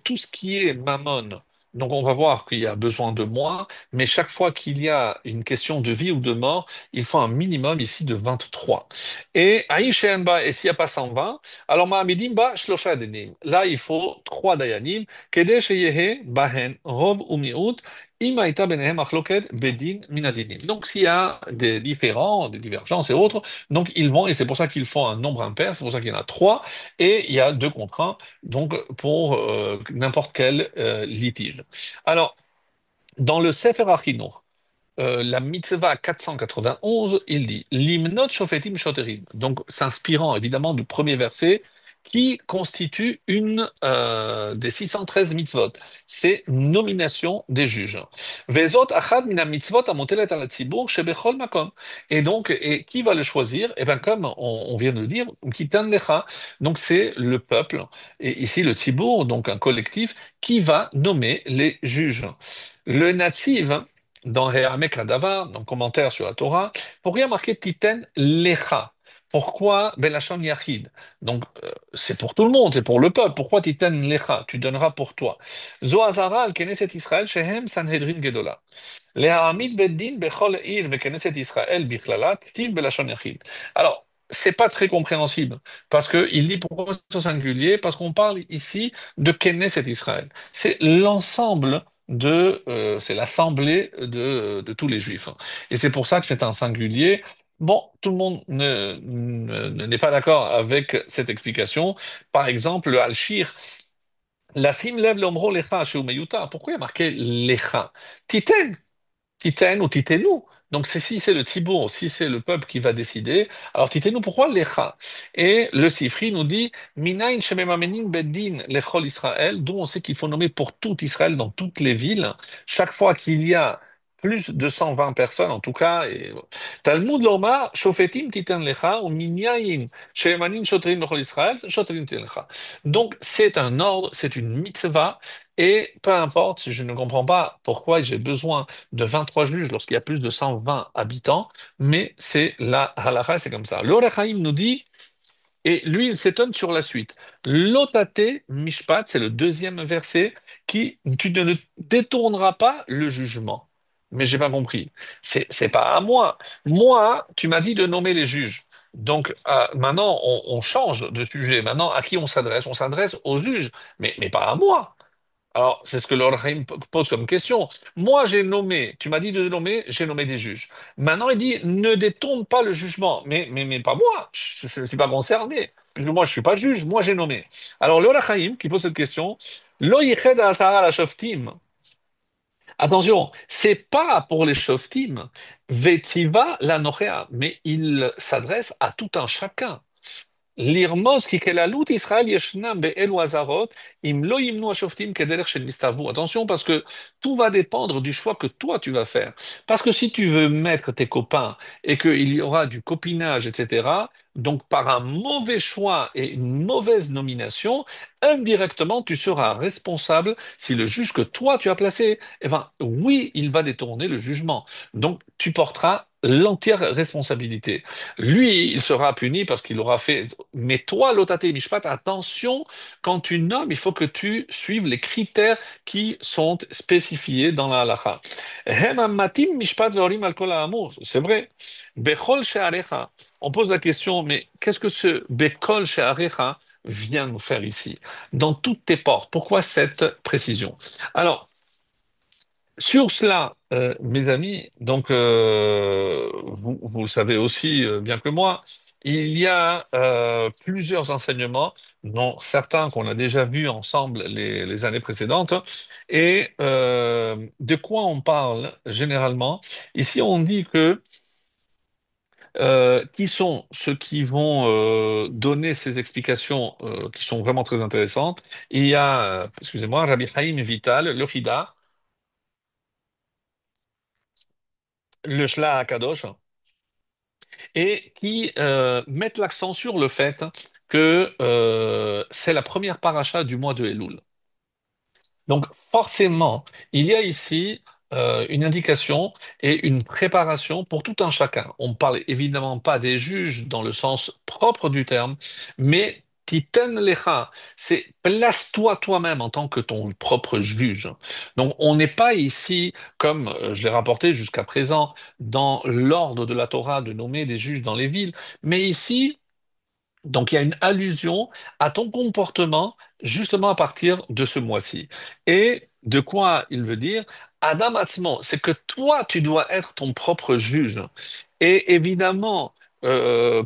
tout ce qui est mammon, donc on va voir qu'il y a besoin de moins, mais chaque fois qu'il y a une question de vie ou de mort, il faut un minimum ici de 23. Et Aïch et s'il n'y a pas 120, alors Ma'amidim ba shlosha denim. Là, il faut 3 dayanim, kede sheyehe bahen rov ou mi'ut, im haïta benehem achloket bedin minadinim. Donc s'il y a des différends, des divergences et autres, donc ils vont, et c'est pour ça qu'ils font un nombre impair, c'est pour ça qu'il y en a 3, et il y a 2 contre 1, donc pour n'importe quel litige. Alors, dans le Sefer HaChinuch, la mitzvah 491, il dit Limnot shofetim shoterim. Donc, s'inspirant évidemment du premier verset qui constitue une des 613 mitzvot. C'est nomination des juges. Vezot achad mina mitzvot amotelet al tzibur shebechol makom. Et donc, et qui va le choisir? Eh bien, comme on vient de le dire, kitan lecha. Donc, c'est le peuple. Et ici, le tzibur, donc un collectif, qui va nommer les juges. Le nativ, dans Réamek Davar, dans le commentaire sur la Torah, pourquoi il y a marqué Titen Lecha? Pourquoi Belachon Yachid? Donc, c'est pour tout le monde, c'est pour le peuple. Pourquoi Titen Lecha? Tu donneras pour toi. Zoazara al Knesset Israël, Shehem Sanhedrin Gedola. Lehamid Beddin Bechol Ir ve Knesset Israël Bichlala, Ktiv Belachon Yachid. Alors, c'est pas très compréhensible, parce qu'il dit pourquoi c'est au singulier, parce qu'on parle ici de Knesset Israël. C'est l'ensemble c'est l'assemblée de tous les juifs. Et c'est pour ça que c'est un singulier. Bon, tout le monde n'est pas d'accord avec cette explication. Par exemple, le Al-Shir, la sim lev l'omro lecha chez Umeyuta. Pourquoi il y a marqué lecha? Titen. Titen ou Titenu. Donc si c'est le Tibour, si c'est le peuple qui va décider, alors Titenu, pourquoi Lecha? Et le Sifri nous dit, Minayin shememamenin beddin lechol Israël, d'où on sait qu'il faut nommer pour tout Israël dans toutes les villes, chaque fois qu'il y a plus de 120 personnes, en tout cas, et Talmud Loma, Shofetim Titan Lecha, ou Minyayin, Shemanin Shotrim Lechol Israël, Shotrim Titan Lecha. Donc, c'est un ordre, c'est une mitzvah, et peu importe, si je ne comprends pas pourquoi j'ai besoin de 23 juges lorsqu'il y a plus de 120 habitants, mais c'est la halakha, c'est comme ça. L'Orechaim nous dit, et lui, il s'étonne sur la suite. Lotate mishpat, c'est le deuxième verset, qui, tu ne détourneras pas le jugement. Mais j'ai pas compris. C'est pas à moi. Moi, tu m'as dit de nommer les juges. Donc maintenant, on change de sujet. Maintenant, à qui on s'adresse? On s'adresse aux juges, mais pas à moi. Alors, c'est ce que l'Orhaim pose comme question. Moi, j'ai nommé, tu m'as dit de nommer, j'ai nommé des juges. Maintenant, il dit, ne détourne pas le jugement. Mais pas moi, je ne suis pas concerné, puisque moi, je ne suis pas juge, moi, j'ai nommé. Alors, l'Orhaim qui pose cette question, Lo yiched ha'asara la shoftim. Attention, c'est pas pour les shoftim, vetiva la nochea, mais il s'adresse à tout un chacun. Lirmos כי כללות ישראל ישנם באלו אזהרות, אם לא ימנו השופטים כדרך שנסתוו. Attention, parce que tout va dépendre du choix que toi tu vas faire. Parce que si tu veux mettre tes copains et qu'il y aura du copinage, etc., donc par un mauvais choix et une mauvaise nomination, indirectement tu seras responsable si le juge que toi tu as placé, eh ben oui, il va détourner le jugement. Donc tu porteras l'entière responsabilité. Lui, il sera puni parce qu'il aura fait. Mais toi, Lotate Mishpat, attention, quand tu nommes, il faut que tu suives les critères qui sont spécifiés dans la halakha. Hem hammatim mishpat ve'orim al kol ha'amur. C'est vrai. Bechol she'arecha. On pose la question, mais qu'est-ce que ce Bechol she'arecha vient nous faire ici? Dans toutes tes portes, pourquoi cette précision? Alors, sur cela, mes amis, donc vous le savez aussi bien que moi, il y a plusieurs enseignements, dont certains qu'on a déjà vus ensemble les années précédentes. Et de quoi on parle généralement? Ici, on dit que qui sont ceux qui vont donner ces explications qui sont vraiment très intéressantes. Il y a, excusez-moi, Rabbi Haïm Vital, le Hida, le Shla HaKadosh, et qui mettent l'accent sur le fait que c'est la première paracha du mois de Elul. Donc forcément, il y a ici une indication et une préparation pour tout un chacun. On ne parle évidemment pas des juges dans le sens propre du terme, mais titen lecha, c'est place-toi toi-même en tant que ton propre juge. Donc on n'est pas ici, comme je l'ai rapporté jusqu'à présent, dans l'ordre de la Torah de nommer des juges dans les villes, mais ici donc, il y a une allusion à ton comportement justement à partir de ce mois-ci. Et de quoi il veut dire? Adam Atzmo, c'est que toi, tu dois être ton propre juge. Et évidemment,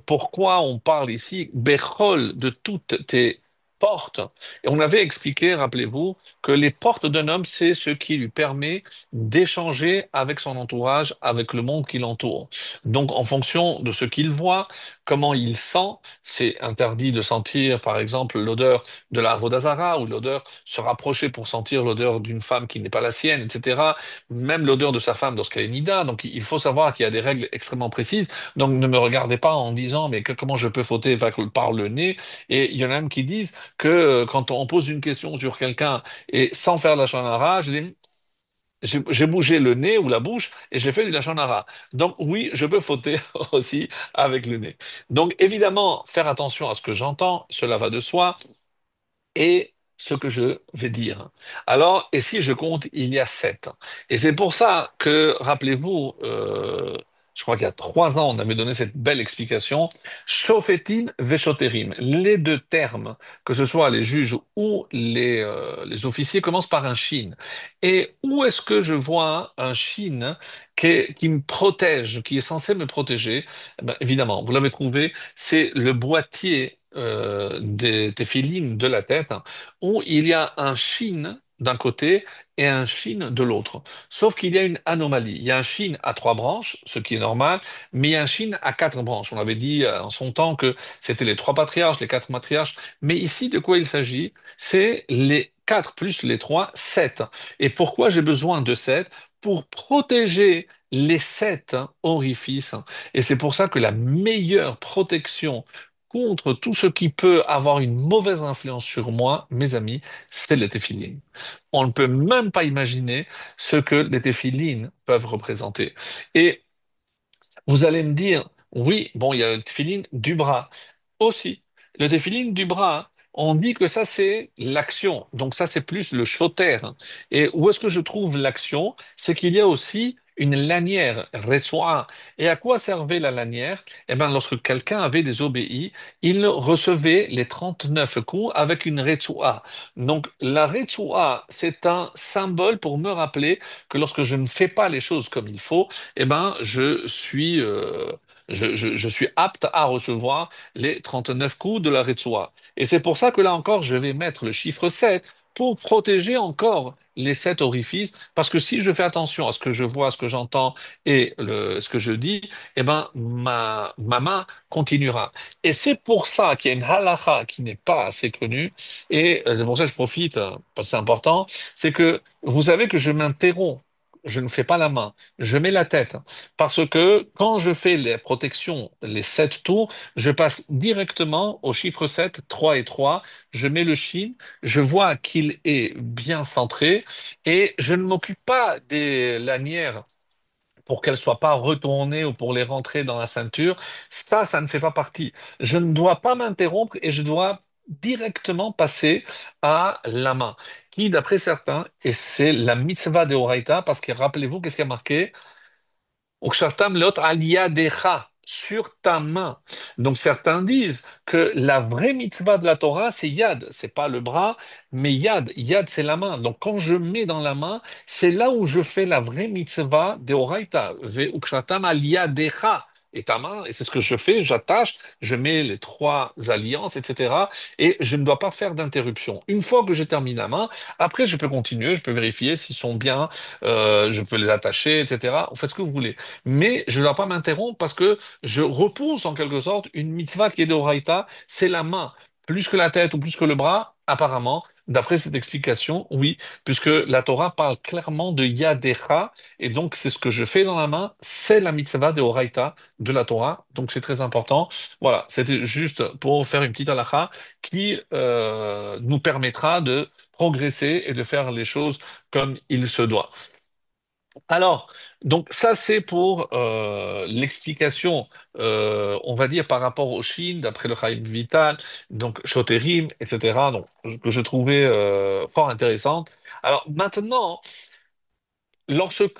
pourquoi on parle ici, Bechol, de toutes tes portes. Et on avait expliqué, rappelez-vous, que les portes d'un homme, c'est ce qui lui permet d'échanger avec son entourage, avec le monde qui l'entoure. Donc, en fonction de ce qu'il voit, comment il sent, c'est interdit de sentir, par exemple, l'odeur de la Vodazara ou l'odeur, se rapprocher pour sentir l'odeur d'une femme qui n'est pas la sienne, etc. Même l'odeur de sa femme lorsqu'elle est nida. Donc, il faut savoir qu'il y a des règles extrêmement précises. Donc, ne me regardez pas en disant, mais comment je peux fauter par le nez? Et il y en a même qui disent que quand on pose une question sur quelqu'un et sans faire la shonara, je dis, j'ai bougé le nez ou la bouche et j'ai fait du lachon hara. Donc oui, je peux fauter aussi avec le nez. Donc évidemment, faire attention à ce que j'entends, cela va de soi et ce que je vais dire. Alors, et si je compte, il y a sept. Et c'est pour ça que, rappelez-vous, je crois qu'il y a 3 ans, on avait donné cette belle explication, Shofetim veshoterim. Les deux termes, que ce soit les juges ou les officiers, commencent par un shin. Et où est-ce que je vois un shin qui me protège, qui est censé me protéger? Eh ben, évidemment, vous l'avez trouvé, c'est le boîtier des téphilines de la tête, hein, où il y a un shin d'un côté et un shin de l'autre. Sauf qu'il y a une anomalie. Il y a un shin à 3 branches, ce qui est normal, mais il y a un shin à 4 branches. On avait dit en son temps que c'était les 3 patriarches, les 4 matriarches. Mais ici, de quoi il s'agit? C'est les 4 plus les 3, 7. Et pourquoi j'ai besoin de 7? Pour protéger les 7 orifices. Et c'est pour ça que la meilleure protection contre tout ce qui peut avoir une mauvaise influence sur moi, mes amis, c'est les téphilines. On ne peut même pas imaginer ce que les téphilines peuvent représenter. Et vous allez me dire, oui, bon, il y a le téfiline du bras aussi. Le téfiline du bras, on dit que ça, c'est l'action. Donc ça, c'est plus le shoter. Et où est-ce que je trouve l'action? C'est qu'il y a aussi une lanière, retsoa. Et à quoi servait la lanière? Eh bien, lorsque quelqu'un avait désobéi, il recevait les 39 coups avec une retsoa. Donc la retsoa, c'est un symbole pour me rappeler que lorsque je ne fais pas les choses comme il faut, eh ben, je suis apte à recevoir les 39 coups de la Retsoua. Et c'est pour ça que là encore, je vais mettre le chiffre 7 pour protéger encore les 7 orifices, parce que si je fais attention à ce que je vois, à ce que j'entends et ce que je dis, eh ben, ma main continuera. Et c'est pour ça qu'il y a une halakha qui n'est pas assez connue, et c'est pour ça que je profite, parce que c'est important, c'est que vous savez que je m'interromps. Je ne fais pas la main, je mets la tête. Parce que quand je fais les protections, les 7 tours, je passe directement au chiffre 7, 3 et 3. Je mets le shin, je vois qu'il est bien centré et je ne m'occupe pas des lanières pour qu'elles soient pas retournées ou pour les rentrer dans la ceinture. Ça ne fait pas partie. Je ne dois pas m'interrompre et je dois directement passer à la main, qui, d'après certains, et c'est la mitzvah de Horaïta, parce que rappelez-vous, qu'est-ce qui a marqué? Ukshartam leot al yadecha, sur ta main. Donc certains disent que la vraie mitzvah de la Torah, c'est yad, c'est pas le bras, mais yad. Yad, c'est la main. Donc quand je mets dans la main, c'est là où je fais la vraie mitzvah de Oraita. Ve ukshartam al yadecha. et ta main, et c'est ce que je fais, j'attache, je mets les trois alliances, etc. Et je ne dois pas faire d'interruption. Une fois que j'ai terminé la main, après je peux continuer, je peux vérifier s'ils sont bien, je peux les attacher, etc. Vous faites ce que vous voulez. Mais je ne dois pas m'interrompre parce que je repousse en quelque sorte une mitzvah qui est d'Oraïta, c'est la main. Plus que la tête ou plus que le bras, apparemment, d'après cette explication, oui, puisque la Torah parle clairement de Yadecha, et donc c'est ce que je fais dans la main, c'est la mitzvah de Horaïta de la Torah, donc c'est très important. Voilà, c'était juste pour faire une petite halakha qui nous permettra de progresser et de faire les choses comme il se doit. Alors, donc ça c'est pour l'explication, on va dire par rapport au Shin, d'après le Chaim Vital, donc Shoterim, etc. Donc que je trouvais fort intéressante. Alors maintenant, lorsque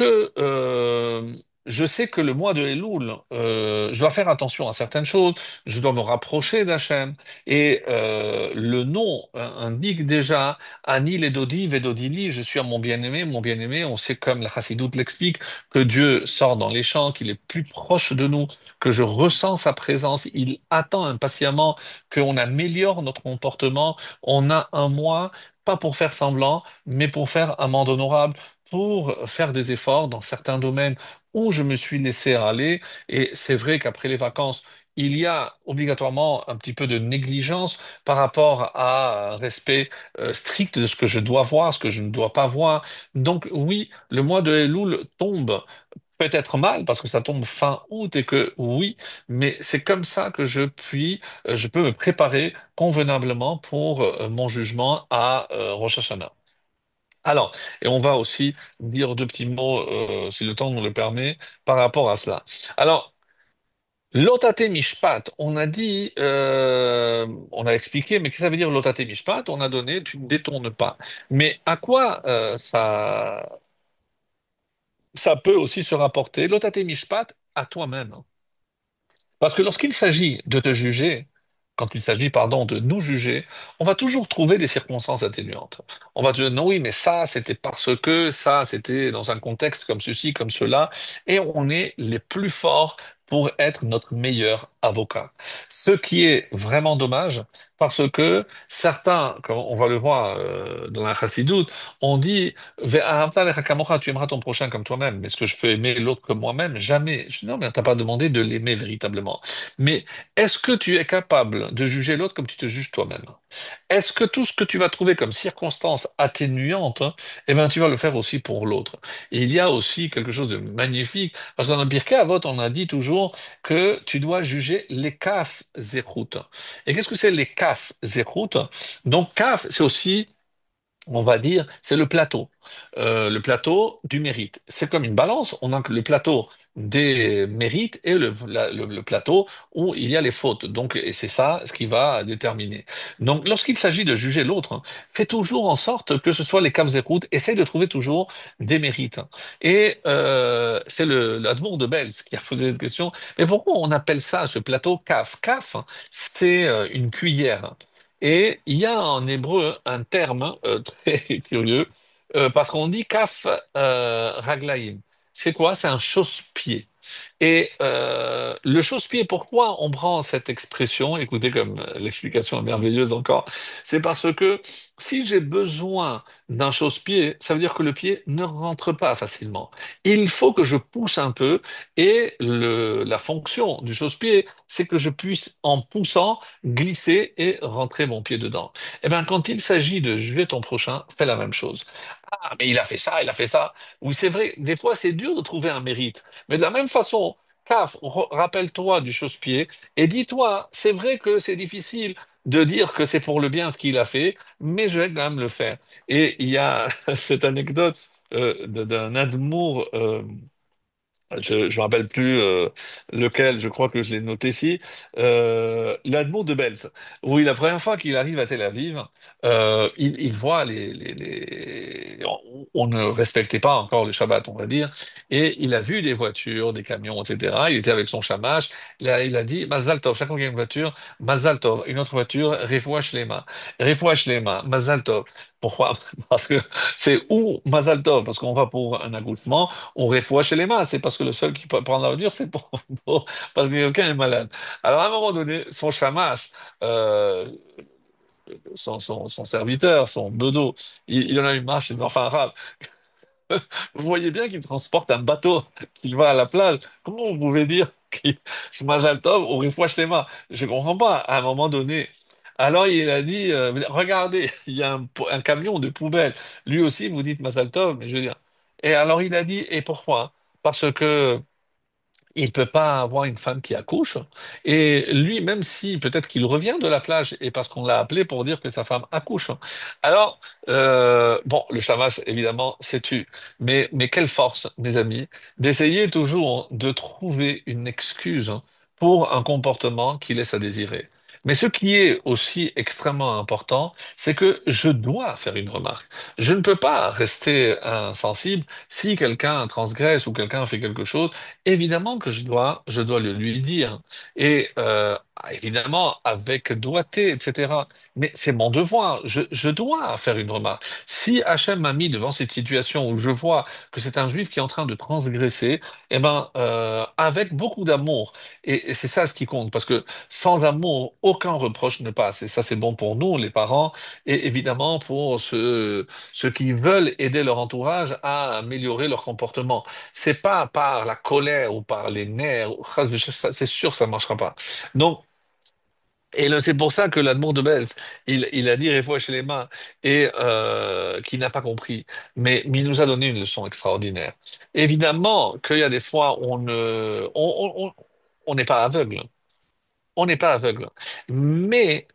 je sais que le mois de Elul, je dois faire attention à certaines choses, je dois me rapprocher d'Hachem, et le nom indique déjà Ani Ledodi Vedodili, je suis à mon bien-aimé, on sait comme la Chassidoute l'explique, que Dieu sort dans les champs, qu'il est plus proche de nous, que je ressens sa présence, il attend impatiemment qu'on améliore notre comportement, on a un mois, pas pour faire semblant, mais pour faire amende honorable, pour faire des efforts dans certains domaines où je me suis laissé aller. Et c'est vrai qu'après les vacances, il y a obligatoirement un petit peu de négligence par rapport à un respect strict de ce que je dois voir, ce que je ne dois pas voir. Donc oui, le mois de Elul tombe peut-être mal parce que ça tombe fin août et que oui, mais c'est comme ça que je peux me préparer convenablement pour mon jugement à Rosh Hashanah. Alors, et on va aussi dire deux petits mots, si le temps nous le permet, par rapport à cela. Alors, lotate mishpat, on a dit, on a expliqué, mais qu'est-ce que ça veut dire lotate mishpat? On a donné, tu ne détournes pas. Mais à quoi ça peut aussi se rapporter, lotate mishpat, à toi-même? Parce que lorsqu'il s'agit de te juger, quand il s'agit, pardon, de nous juger, on va toujours trouver des circonstances atténuantes. On va dire, non, oui, mais ça, c'était parce que, ça, c'était dans un contexte comme ceci, comme cela, et on est les plus forts pour être notre meilleur avocat. Ce qui est vraiment dommage, parce que certains, comme on va le voir dans la Chassidoute, on dit, Ve'ahavta lecha kamocha, tu aimeras ton prochain comme toi-même. Mais est-ce que je peux aimer l'autre comme moi-même? Jamais. Je dis, non, mais t'as pas demandé de l'aimer véritablement. Mais est-ce que tu es capable de juger l'autre comme tu te juges toi-même? Est-ce que tout ce que tu vas trouver comme circonstance atténuante, hein, eh ben, tu vas le faire aussi pour l'autre? Et il y a aussi quelque chose de magnifique, parce que dans le Pirkei Avot, on a dit toujours que tu dois juger les kaf zéchout. Et qu'est-ce que c'est les kaf zéchout? Donc, kaf, c'est aussi, on va dire, c'est le plateau du mérite. C'est comme une balance, on a le plateau des mérites et le plateau où il y a les fautes. Donc, et c'est ça ce qui va déterminer. Donc, lorsqu'il s'agit de juger l'autre, hein, fais toujours en sorte que ce soit les caves et routes, essaye de trouver toujours des mérites. Et c'est l'Admour de Bels qui a posé cette question. Mais pourquoi on appelle ça, ce plateau, kaf? Kaf, c'est une cuillère. Et il y a en hébreu un terme très curieux, parce qu'on dit kaf raglaïm. C'est quoi? C'est un chausse-pied. Et le chausse-pied, pourquoi on prend cette expression? Écoutez, comme l'explication est merveilleuse encore. C'est parce que si j'ai besoin d'un chausse-pied, ça veut dire que le pied ne rentre pas facilement. Il faut que je pousse un peu, et la fonction du chausse-pied, c'est que je puisse, en poussant, glisser et rentrer mon pied dedans. Eh bien, quand il s'agit de juger ton prochain, fais la même chose. Ah, mais il a fait ça, il a fait ça. Oui, c'est vrai, des fois, c'est dur de trouver un mérite. Mais de la même façon, CAF, rappelle-toi du chausse-pied et dis-toi, c'est vrai que c'est difficile de dire que c'est pour le bien ce qu'il a fait, mais je vais quand même le faire. Et il y a cette anecdote d'un admour. Je ne me rappelle plus lequel, je crois que je l'ai noté ici. L'Admour de Belz. Oui, la première fois qu'il arrive à Tel Aviv, il voit on ne respectait pas encore le Shabbat, on va dire, et il a vu des voitures, des camions, etc. Il était avec son shamash. Là, il a dit, Mazal Tov, chaque fois qu'il y a une voiture, Mazal Tov, une autre voiture, Refoua Shlema, Mazal Tov. Pourquoi? Parce que c'est ou Mazal Tov, parce qu'on va pour un accouchement, on refoua chez les mains. C'est parce que le seul qui peut prendre la voiture, c'est parce que quelqu'un est malade. Alors, à un moment donné, son shamash, euh, son serviteur, son bedeau, il en a une marche, il dit, enfin, arabe, vous voyez bien qu'il transporte un bateau, qu'il va à la plage. Comment vous pouvez dire qu'il c'est Mazal Tov ou Rifouach Shlema? Je ne comprends pas, à un moment donné. Alors il a dit, regardez, il y a un camion de poubelle. Lui aussi, vous dites Mazal Tov, mais je veux dire. Et alors il a dit, et pourquoi? Parce que il ne peut pas avoir une femme qui accouche. Et lui, même si peut-être qu'il revient de la plage, et parce qu'on l'a appelé pour dire que sa femme accouche. Alors, bon, le Shamash, évidemment, c'est tu. Mais quelle force, mes amis, d'essayer toujours de trouver une excuse pour un comportement qui laisse à désirer. Mais ce qui est aussi extrêmement important, c'est que je dois faire une remarque. Je ne peux pas rester insensible si quelqu'un transgresse ou quelqu'un fait quelque chose. Évidemment que je dois le lui dire. Et évidemment, avec doigté, etc. Mais c'est mon devoir. Je dois faire une remarque. Si Hachem m'a mis devant cette situation où je vois que c'est un juif qui est en train de transgresser, eh ben, avec beaucoup d'amour. Et c'est ça ce qui compte. Parce que sans amour, aucun reproche ne passe. Et ça, c'est bon pour nous, les parents, et évidemment pour ceux qui veulent aider leur entourage à améliorer leur comportement. C'est pas par la colère ou par les nerfs, c'est sûr que ça ne marchera pas. Donc, c'est pour ça que l'Admour de Belz, il a dit Refoua chez les mains et qui n'a pas compris. Mais il nous a donné une leçon extraordinaire. Évidemment qu'il y a des fois où on n'est pas aveugle. On n'est pas aveugle. Mais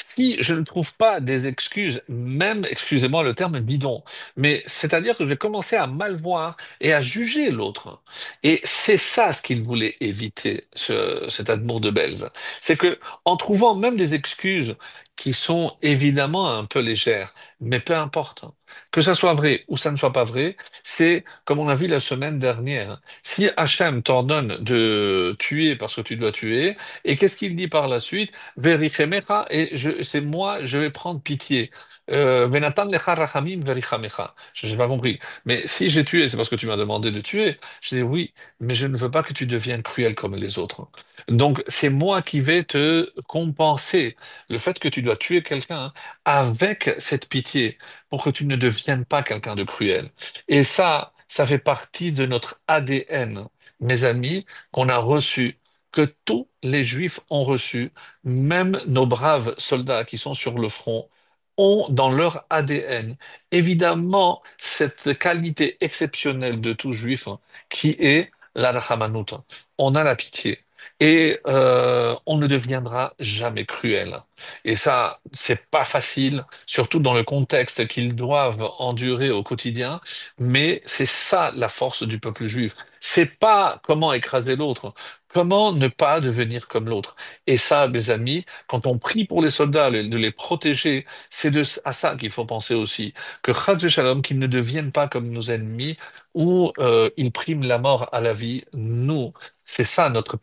si je ne trouve pas des excuses, même, excusez-moi le terme bidon, mais c'est-à-dire que je vais commencer à mal voir et à juger l'autre. Et c'est ça ce qu'il voulait éviter, cet amour de Belze. C'est que, en trouvant même des excuses qui sont évidemment un peu légères, mais peu importe, que ça soit vrai ou ça ne soit pas vrai, c'est comme on a vu la semaine dernière. Si Hachem t'ordonne de tuer parce que tu dois tuer, et qu'est-ce qu'il dit par la suite? Verichemecha, et c'est moi, je vais prendre pitié. Venatan lecha rachamim verichamecha. Je n'ai pas compris. Mais si j'ai tué, c'est parce que tu m'as demandé de tuer. Je dis oui, mais je ne veux pas que tu deviennes cruel comme les autres. Donc, c'est moi qui vais te compenser le fait que tu dois tuer quelqu'un avec cette pitié pour que tu ne deviennes pas quelqu'un de cruel. Et ça fait partie de notre ADN, mes amis, qu'on a reçu que tous les Juifs ont reçu, même nos braves soldats qui sont sur le front, ont dans leur ADN évidemment cette qualité exceptionnelle de tout Juif qui est la rahamanut. On a la pitié. Et on ne deviendra jamais cruel. Et ça, c'est pas facile, surtout dans le contexte qu'ils doivent endurer au quotidien. Mais c'est ça la force du peuple juif. C'est pas comment écraser l'autre. Comment ne pas devenir comme l'autre? Et ça, mes amis, quand on prie pour les soldats, de les protéger, c'est à ça qu'il faut penser aussi. Que Chas Shalom, qu'ils ne deviennent pas comme nos ennemis, ou ils priment la mort à la vie. Nous, c'est ça notre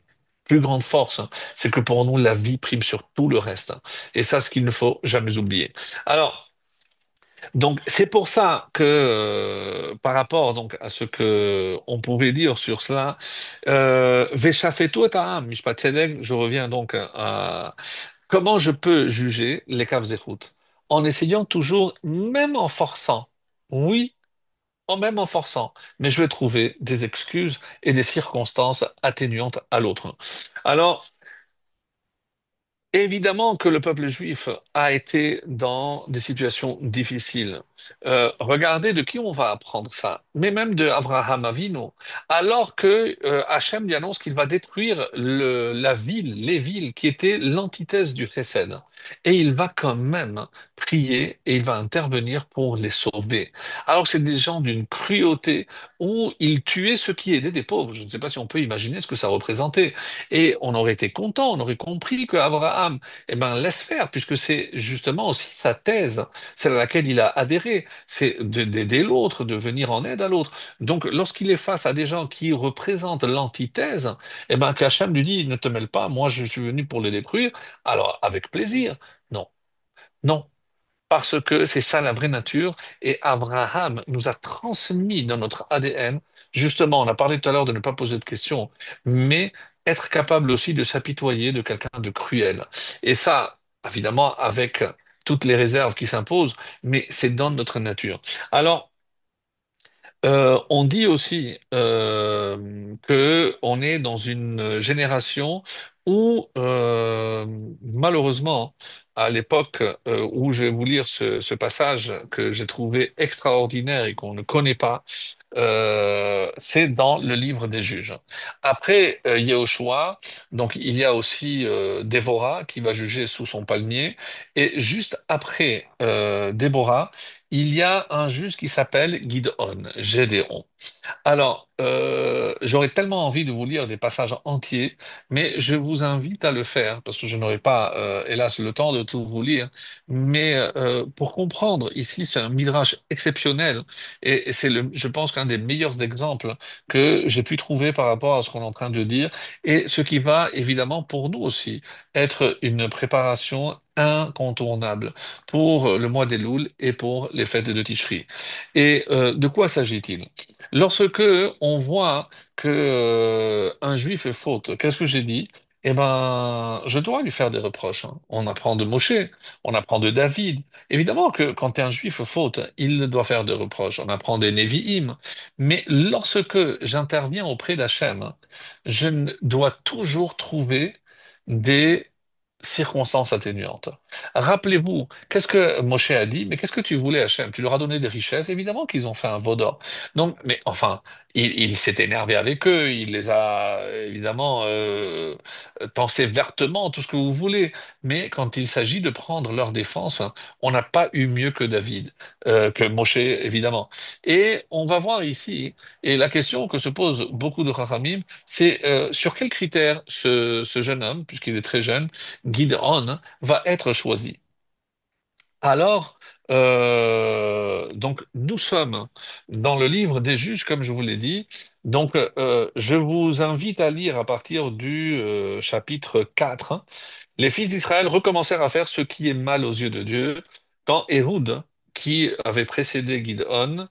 plus grande force. C'est que pour nous, la vie prime sur tout le reste. Et ça, ce qu'il ne faut jamais oublier. Alors, donc c'est pour ça que par rapport donc à ce que on pouvait dire sur cela, Veshafetu et Ha'am, Mishpat Tzedek, je reviens donc à comment je peux juger les kav zechut en essayant toujours, même en forçant, oui, même en forçant, mais je vais trouver des excuses et des circonstances atténuantes à l'autre. Alors, évidemment que le peuple juif a été dans des situations difficiles. Regardez de qui on va apprendre ça, mais même de Abraham Avinu, alors que Hachem lui annonce qu'il va détruire la ville, les villes qui étaient l'antithèse du Chesed. Et il va quand même prier et il va intervenir pour les sauver. Alors c'est des gens d'une cruauté où ils tuaient ceux qui aidaient des pauvres. Je ne sais pas si on peut imaginer ce que ça représentait. Et on aurait été content, on aurait compris que Abraham, eh ben, laisse faire, puisque c'est justement aussi sa thèse, celle à laquelle il a adhéré, c'est d'aider l'autre, de venir en aide à l'autre. Donc, lorsqu'il est face à des gens qui représentent l'antithèse, eh ben, qu'Hachem lui dit, ne te mêle pas, moi je suis venu pour les détruire, alors avec plaisir. Non, non. parce que c'est ça la vraie nature. Et Abraham nous a transmis dans notre ADN, justement, on a parlé tout à l'heure de ne pas poser de questions, mais être capable aussi de s'apitoyer de quelqu'un de cruel. Et ça, évidemment, avec toutes les réserves qui s'imposent, mais c'est dans notre nature. Alors, on dit aussi que on est dans une génération où, malheureusement, à l'époque où je vais vous lire ce passage que j'ai trouvé extraordinaire et qu'on ne connaît pas, c'est dans le livre des Juges. Après Yehoshua, donc il y a aussi Déborah qui va juger sous son palmier, et juste après Déborah, il y a un juge qui s'appelle Gidon, Gédéon. Alors, j'aurais tellement envie de vous lire des passages entiers, mais je vous invite à le faire parce que je n'aurai pas, hélas, le temps de tout vous lire. Mais pour comprendre, ici, c'est un midrash exceptionnel et c'est je pense qu'un des meilleurs exemples que j'ai pu trouver par rapport à ce qu'on est en train de dire et ce qui va évidemment pour nous aussi être une préparation incontournable pour le mois des Louls et pour les fêtes de Tishri. Et de quoi s'agit-il? Lorsque on voit que un juif fait faute, qu'est-ce que j'ai dit? Eh ben, je dois lui faire des reproches, hein. On apprend de Moshe, on apprend de David. Évidemment que quand un juif fait faute, il doit faire des reproches. On apprend des Névi'im. Mais lorsque j'interviens auprès d'Hachem, dois toujours trouver des circonstances atténuantes. Rappelez-vous, qu'est-ce que Moshe a dit? Mais qu'est-ce que tu voulais, Hachem? Tu leur as donné des richesses. Évidemment qu'ils ont fait un veau d'or. Donc, mais enfin, il s'est énervé avec eux. Il les a évidemment pensé vertement, tout ce que vous voulez. Mais quand il s'agit de prendre leur défense, on n'a pas eu mieux que David, que Moshe, évidemment. Et on va voir ici, et la question que se posent beaucoup de Chachamim, c'est sur quels critères ce jeune homme, puisqu'il est très jeune, Gideon, va être choisi. Alors, donc nous sommes dans le livre des juges, comme je vous l'ai dit. Donc, je vous invite à lire à partir du chapitre 4. Les fils d'Israël recommencèrent à faire ce qui est mal aux yeux de Dieu quand Éhoud, qui avait précédé Gidon,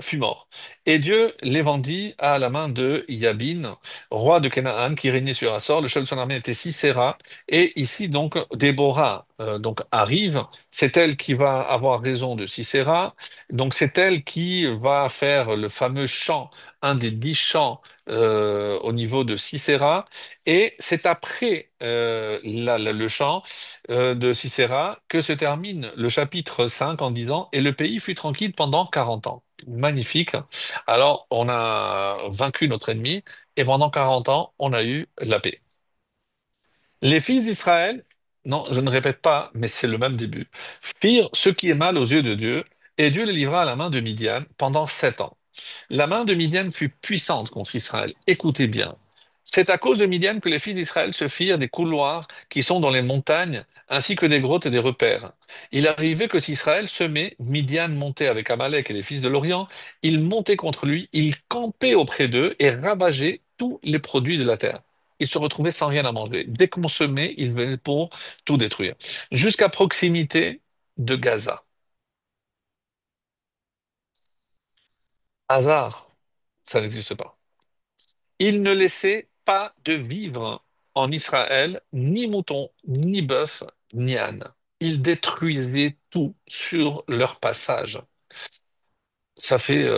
fut mort. Et Dieu les vendit à la main de Yabin, roi de Canaan, qui régnait sur Assor. Le chef de son armée était Sisera. Et ici, donc, Déborah donc, arrive. C'est elle qui va avoir raison de Sisera. Donc, c'est elle qui va faire le fameux chant, un des 10 chants au niveau de Sisera. Et c'est après le chant de Sisera que se termine le chapitre 5 en disant «Et le pays fut tranquille pendant 40 ans». Magnifique. Alors, on a vaincu notre ennemi et pendant 40 ans, on a eu la paix. Les fils d'Israël, non, je ne répète pas, mais c'est le même début, firent ce qui est mal aux yeux de Dieu, et Dieu les livra à la main de Midian pendant 7 ans. La main de Midian fut puissante contre Israël. Écoutez bien. C'est à cause de Midian que les fils d'Israël se firent des couloirs qui sont dans les montagnes, ainsi que des grottes et des repères. Il arrivait que si Israël semait, Midian montait avec Amalek et les fils de l'Orient, il montait contre lui, il campait auprès d'eux et ravageait tous les produits de la terre. Ils se retrouvaient sans rien à manger. Dès qu'on semait, ils venaient pour tout détruire. Jusqu'à proximité de Gaza. Hasard, ça n'existe pas. Il ne laissait pas de vivre en Israël, ni mouton, ni bœuf, ni âne. Ils détruisaient tout sur leur passage. Ça fait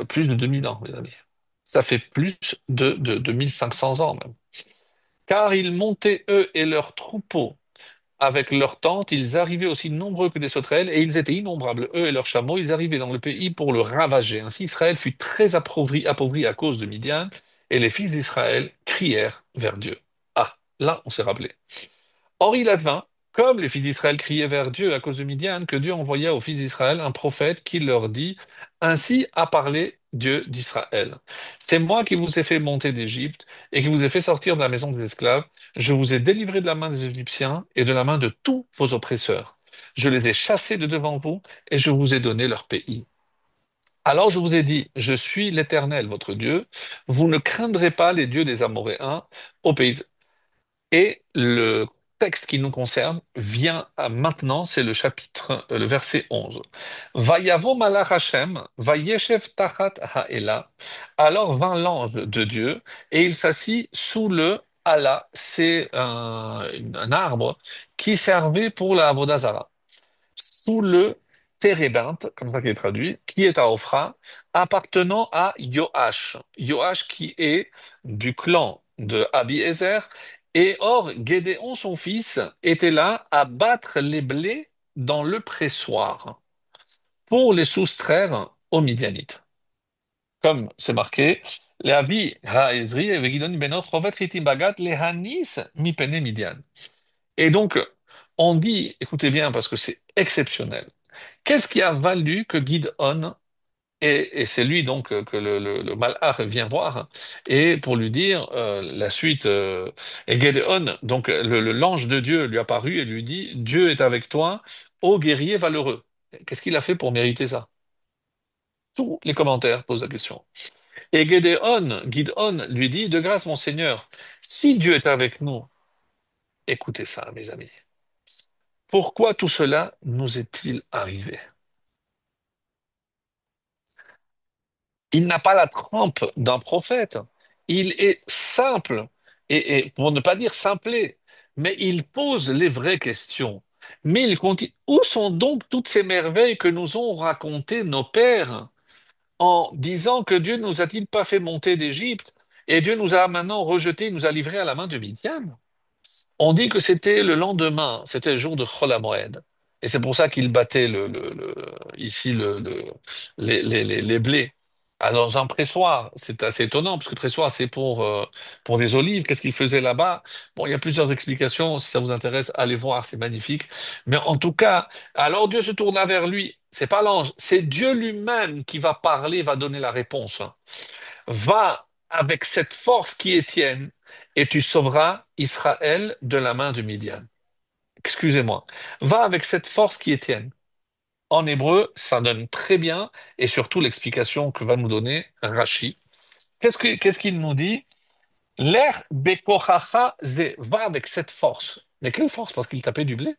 plus de 2000 ans, mes amis. Ça fait plus de 1500 ans même. Car ils montaient, eux et leurs troupeaux, avec leurs tentes, ils arrivaient aussi nombreux que des sauterelles, et ils étaient innombrables, eux et leurs chameaux, ils arrivaient dans le pays pour le ravager. Ainsi Israël fut très appauvri à cause de Midian, et les fils d'Israël crièrent vers Dieu. Ah, là, on s'est rappelé. Or il advint, comme les fils d'Israël criaient vers Dieu à cause de Midian, que Dieu envoya aux fils d'Israël un prophète qui leur dit, Ainsi a parlé Dieu d'Israël. C'est moi qui vous ai fait monter d'Égypte et qui vous ai fait sortir de la maison des esclaves. Je vous ai délivré de la main des Égyptiens et de la main de tous vos oppresseurs. Je les ai chassés de devant vous et je vous ai donné leur pays. Alors je vous ai dit, je suis l'Éternel, votre Dieu. Vous ne craindrez pas les dieux des Amoréens au pays. texte qui nous concerne vient maintenant, c'est le chapitre, le verset 11. Vayavo malach Hashem, vayeshev tachat ha'ela. Alors vint l'ange de Dieu et il s'assit sous le hala, c'est un arbre qui servait pour la Avodazara, sous le térébinthe, comme ça qu'il est traduit, qui est à Ophra, appartenant à Joash. Joash qui est du clan de Abiezer. Et or, Gédéon, son fils, était là à battre les blés dans le pressoir pour les soustraire aux Midianites. Comme c'est marqué, Leavi ha'ezri et Gidon benot chovet chitim bagat lehanis mipene Midian. Et donc, on dit, écoutez bien, parce que c'est exceptionnel. Qu'est-ce qui a valu que Gidon, et c'est lui donc que le malach vient voir, et pour lui dire la suite, et Gédéon, donc l'ange de Dieu lui apparut et lui dit, Dieu est avec toi, ô guerrier valeureux. Qu'est-ce qu'il a fait pour mériter ça? Tous les commentaires posent la question. Et Gidon lui dit, de grâce mon Seigneur, si Dieu est avec nous, écoutez ça mes amis, pourquoi tout cela nous est-il arrivé? Il n'a pas la trempe d'un prophète. Il est simple, et pour ne pas dire simplé, mais il pose les vraies questions. Mais il continue. Où sont donc toutes ces merveilles que nous ont racontées nos pères en disant que Dieu nous a-t-il pas fait monter d'Égypte et Dieu nous a maintenant rejetés, nous a livrés à la main de Midian? On dit que c'était le lendemain, c'était le jour de Chol Hamoed. Et c'est pour ça qu'il battait ici les blés. Ah, dans un pressoir, c'est assez étonnant, parce que pressoir, c'est pour des olives. Qu'est-ce qu'il faisait là-bas? Bon, il y a plusieurs explications. Si ça vous intéresse, allez voir, c'est magnifique. Mais en tout cas, alors Dieu se tourna vers lui. C'est pas l'ange, c'est Dieu lui-même qui va parler, va donner la réponse. Va avec cette force qui est tienne et tu sauveras Israël de la main de Midian. Excusez-moi. Va avec cette force qui est tienne. En hébreu, ça donne très bien, et surtout l'explication que va nous donner Rashi. Qu'est-ce qu'il nous dit? L'air bekochacha ze, va avec cette force. Mais quelle force? Parce qu'il tapait du blé.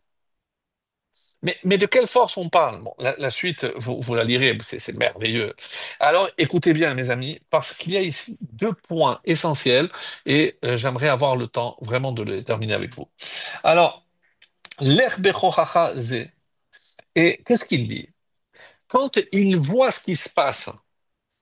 Mais de quelle force on parle? Bon, la suite, vous la lirez, c'est merveilleux. Alors, écoutez bien, mes amis, parce qu'il y a ici deux points essentiels et j'aimerais avoir le temps vraiment de les terminer avec vous. Alors, l'erbe chochacha ze. Et qu'est-ce qu'il dit? Quand il voit ce qui se passe,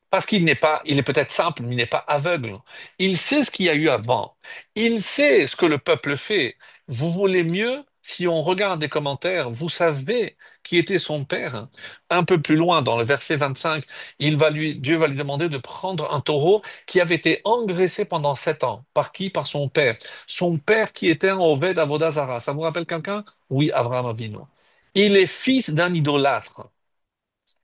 parce qu'il n'est pas, il est peut-être simple, mais il n'est pas aveugle. Il sait ce qu'il y a eu avant. Il sait ce que le peuple fait. Vous voulez mieux? Si on regarde les commentaires, vous savez qui était son père. Un peu plus loin, dans le verset 25, Dieu va lui demander de prendre un taureau qui avait été engraissé pendant 7 ans. Par qui? Par son père. Son père qui était un Oved Avodazara. Ça vous rappelle quelqu'un? Oui, Abraham Avinu. Il est fils d'un idolâtre.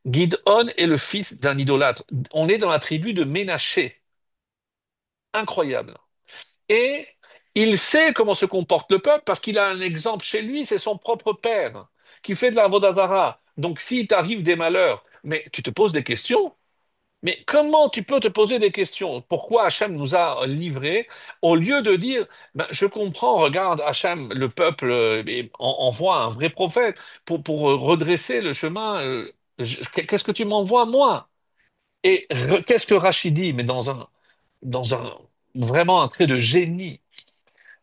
Gidon est le fils d'un idolâtre. On est dans la tribu de Ménaché. Incroyable. Et il sait comment se comporte le peuple parce qu'il a un exemple chez lui, c'est son propre père qui fait de la Vodazara. Donc s'il t'arrive des malheurs, mais tu te poses des questions. Mais comment tu peux te poser des questions? Pourquoi Hachem nous a livrés au lieu de dire, ben, je comprends, regarde, Hachem, le peuple envoie un vrai prophète pour redresser le chemin. Qu'est-ce que tu m'envoies, moi? Et qu'est-ce que Rachid dit, mais dans un vraiment un trait de génie.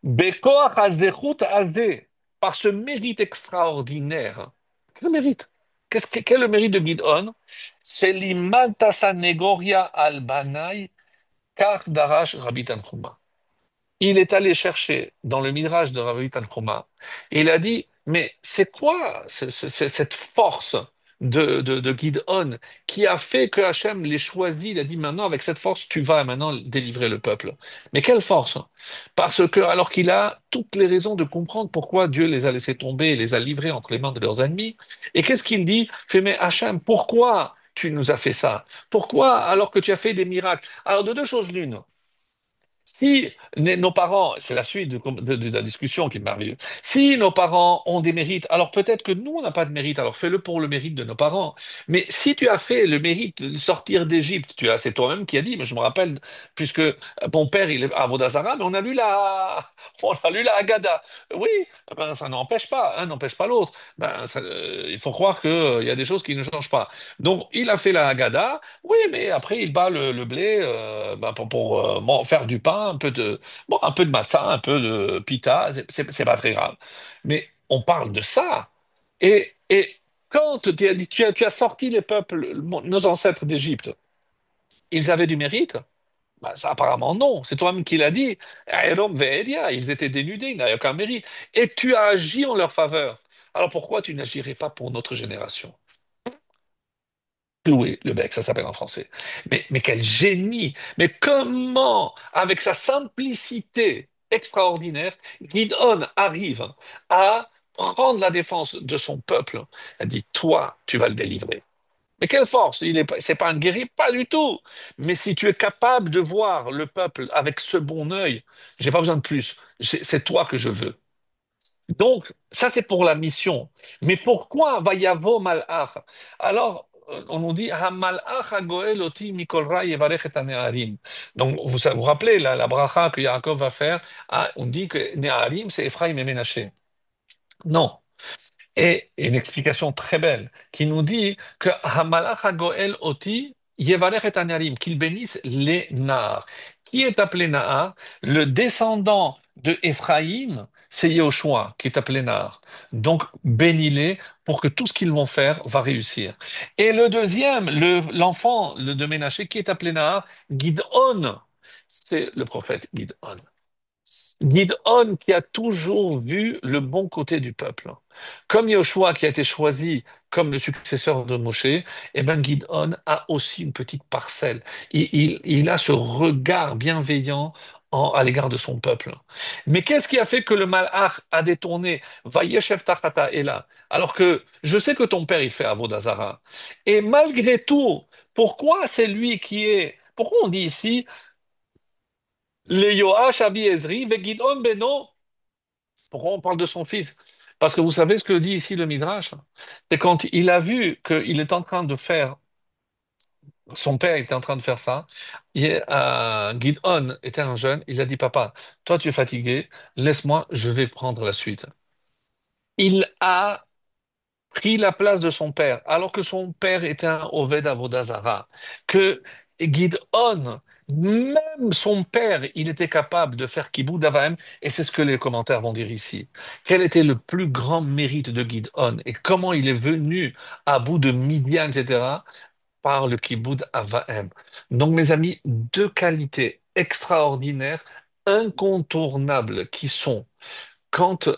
Bekoach hazechut hazeh, par ce mérite extraordinaire. Quel mérite? Quel est le mérite de Gidon? C'est l'imanta sanegoria al banai kar darash Rabbi Tanchuma. Il est allé chercher dans le Midrash de Rabbi Tanchuma et il a dit, mais c'est quoi cette force de Gidon qui a fait que Hachem l'ait choisi? Il a dit, maintenant, avec cette force, tu vas maintenant délivrer le peuple. Mais quelle force? Parce que, alors qu'il a toutes les raisons de comprendre pourquoi Dieu les a laissés tomber et les a livrés entre les mains de leurs ennemis. Et qu'est-ce qu'il dit? Il fait, mais Hachem, pourquoi tu nous as fait ça? Pourquoi, alors que tu as fait des miracles? Alors, de deux choses l'une. Si nos parents, c'est la suite de la discussion qui est merveilleuse, si nos parents ont des mérites, alors peut-être que nous, on n'a pas de mérite, alors fais-le pour le mérite de nos parents. Mais si tu as fait le mérite de sortir d'Égypte, c'est toi-même qui as dit, mais je me rappelle, puisque mon père, il est à Vodazara, mais on a lu la Haggadah. Oui, ben, ça n'empêche pas, un n'empêche pas l'autre. Ben, il faut croire qu'il y a des choses qui ne changent pas. Donc, il a fait la Haggadah, oui, mais après, il bat le blé ben, pour bon, faire du pain, un peu de matzah, un peu de pita, c'est pas très grave. Mais on parle de ça. Et quand tu as sorti les peuples, nos ancêtres d'Égypte, ils avaient du mérite? Ben, ça, apparemment, non. C'est toi-même qui l'as dit. Aérom ve'eria, ils étaient dénudés, ils n'avaient aucun mérite. Et tu as agi en leur faveur. Alors pourquoi tu n'agirais pas pour notre génération? Cloué, le bec, ça s'appelle en français. Mais quel génie! Mais comment, avec sa simplicité extraordinaire, Gideon arrive à prendre la défense de son peuple. Elle dit, toi, tu vas le délivrer. Mais quelle force! C'est pas un guerrier, pas du tout. Mais si tu es capable de voir le peuple avec ce bon œil, j'ai pas besoin de plus. C'est toi que je veux. Donc, ça c'est pour la mission. Mais pourquoi Vayavo Malach? Alors, on nous dit Hamalach hagoel oti mikol ra yevarech et hane'arim. Donc, vous rappelez la bracha que Yaakov va faire. Ah, on dit que Ne'arim, c'est Ephraim et Ménaché. Non. Et une explication très belle qui nous dit que Hamalach hagoel oti yevarech et hane'arim, qu'il bénisse les Nahar. Qui est appelé Nahar? Le descendant de Éphraïm, c'est Yehoshua qui est appelé Nahar. Donc bénis-les pour que tout ce qu'ils vont faire va réussir. Et le deuxième, l'enfant de Ménaché qui est appelé Nahar, Gidon, c'est le prophète Gidon. Gidon qui a toujours vu le bon côté du peuple. Comme Yoshua qui a été choisi comme le successeur de Moshe, eh ben Gidon a aussi une petite parcelle. Il a ce regard bienveillant à l'égard de son peuple. Mais qu'est-ce qui a fait que le Malach a détourné Vayeshev Tachata est là, alors que je sais que ton père il fait Avodazara. Et malgré tout, pourquoi c'est lui qui est... Pourquoi on dit ici le Yoash Abi Ezri, Vegidon Beno. Pourquoi on parle de son fils? Parce que vous savez ce que dit ici le Midrash? C'est quand il a vu qu'il est en train de faire, son père était en train de faire ça, Gidon était un jeune, il a dit, Papa, toi tu es fatigué, laisse-moi, je vais prendre la suite. Il a pris la place de son père, alors que son père était un Oved Avodazara, que Gidon, même son père, il était capable de faire Kibbout Avaim, et c'est ce que les commentaires vont dire ici. Quel était le plus grand mérite de Gidon, et comment il est venu à bout de Midian, etc., par le Kibbout Avaim. Donc, mes amis, deux qualités extraordinaires, incontournables, qui sont quand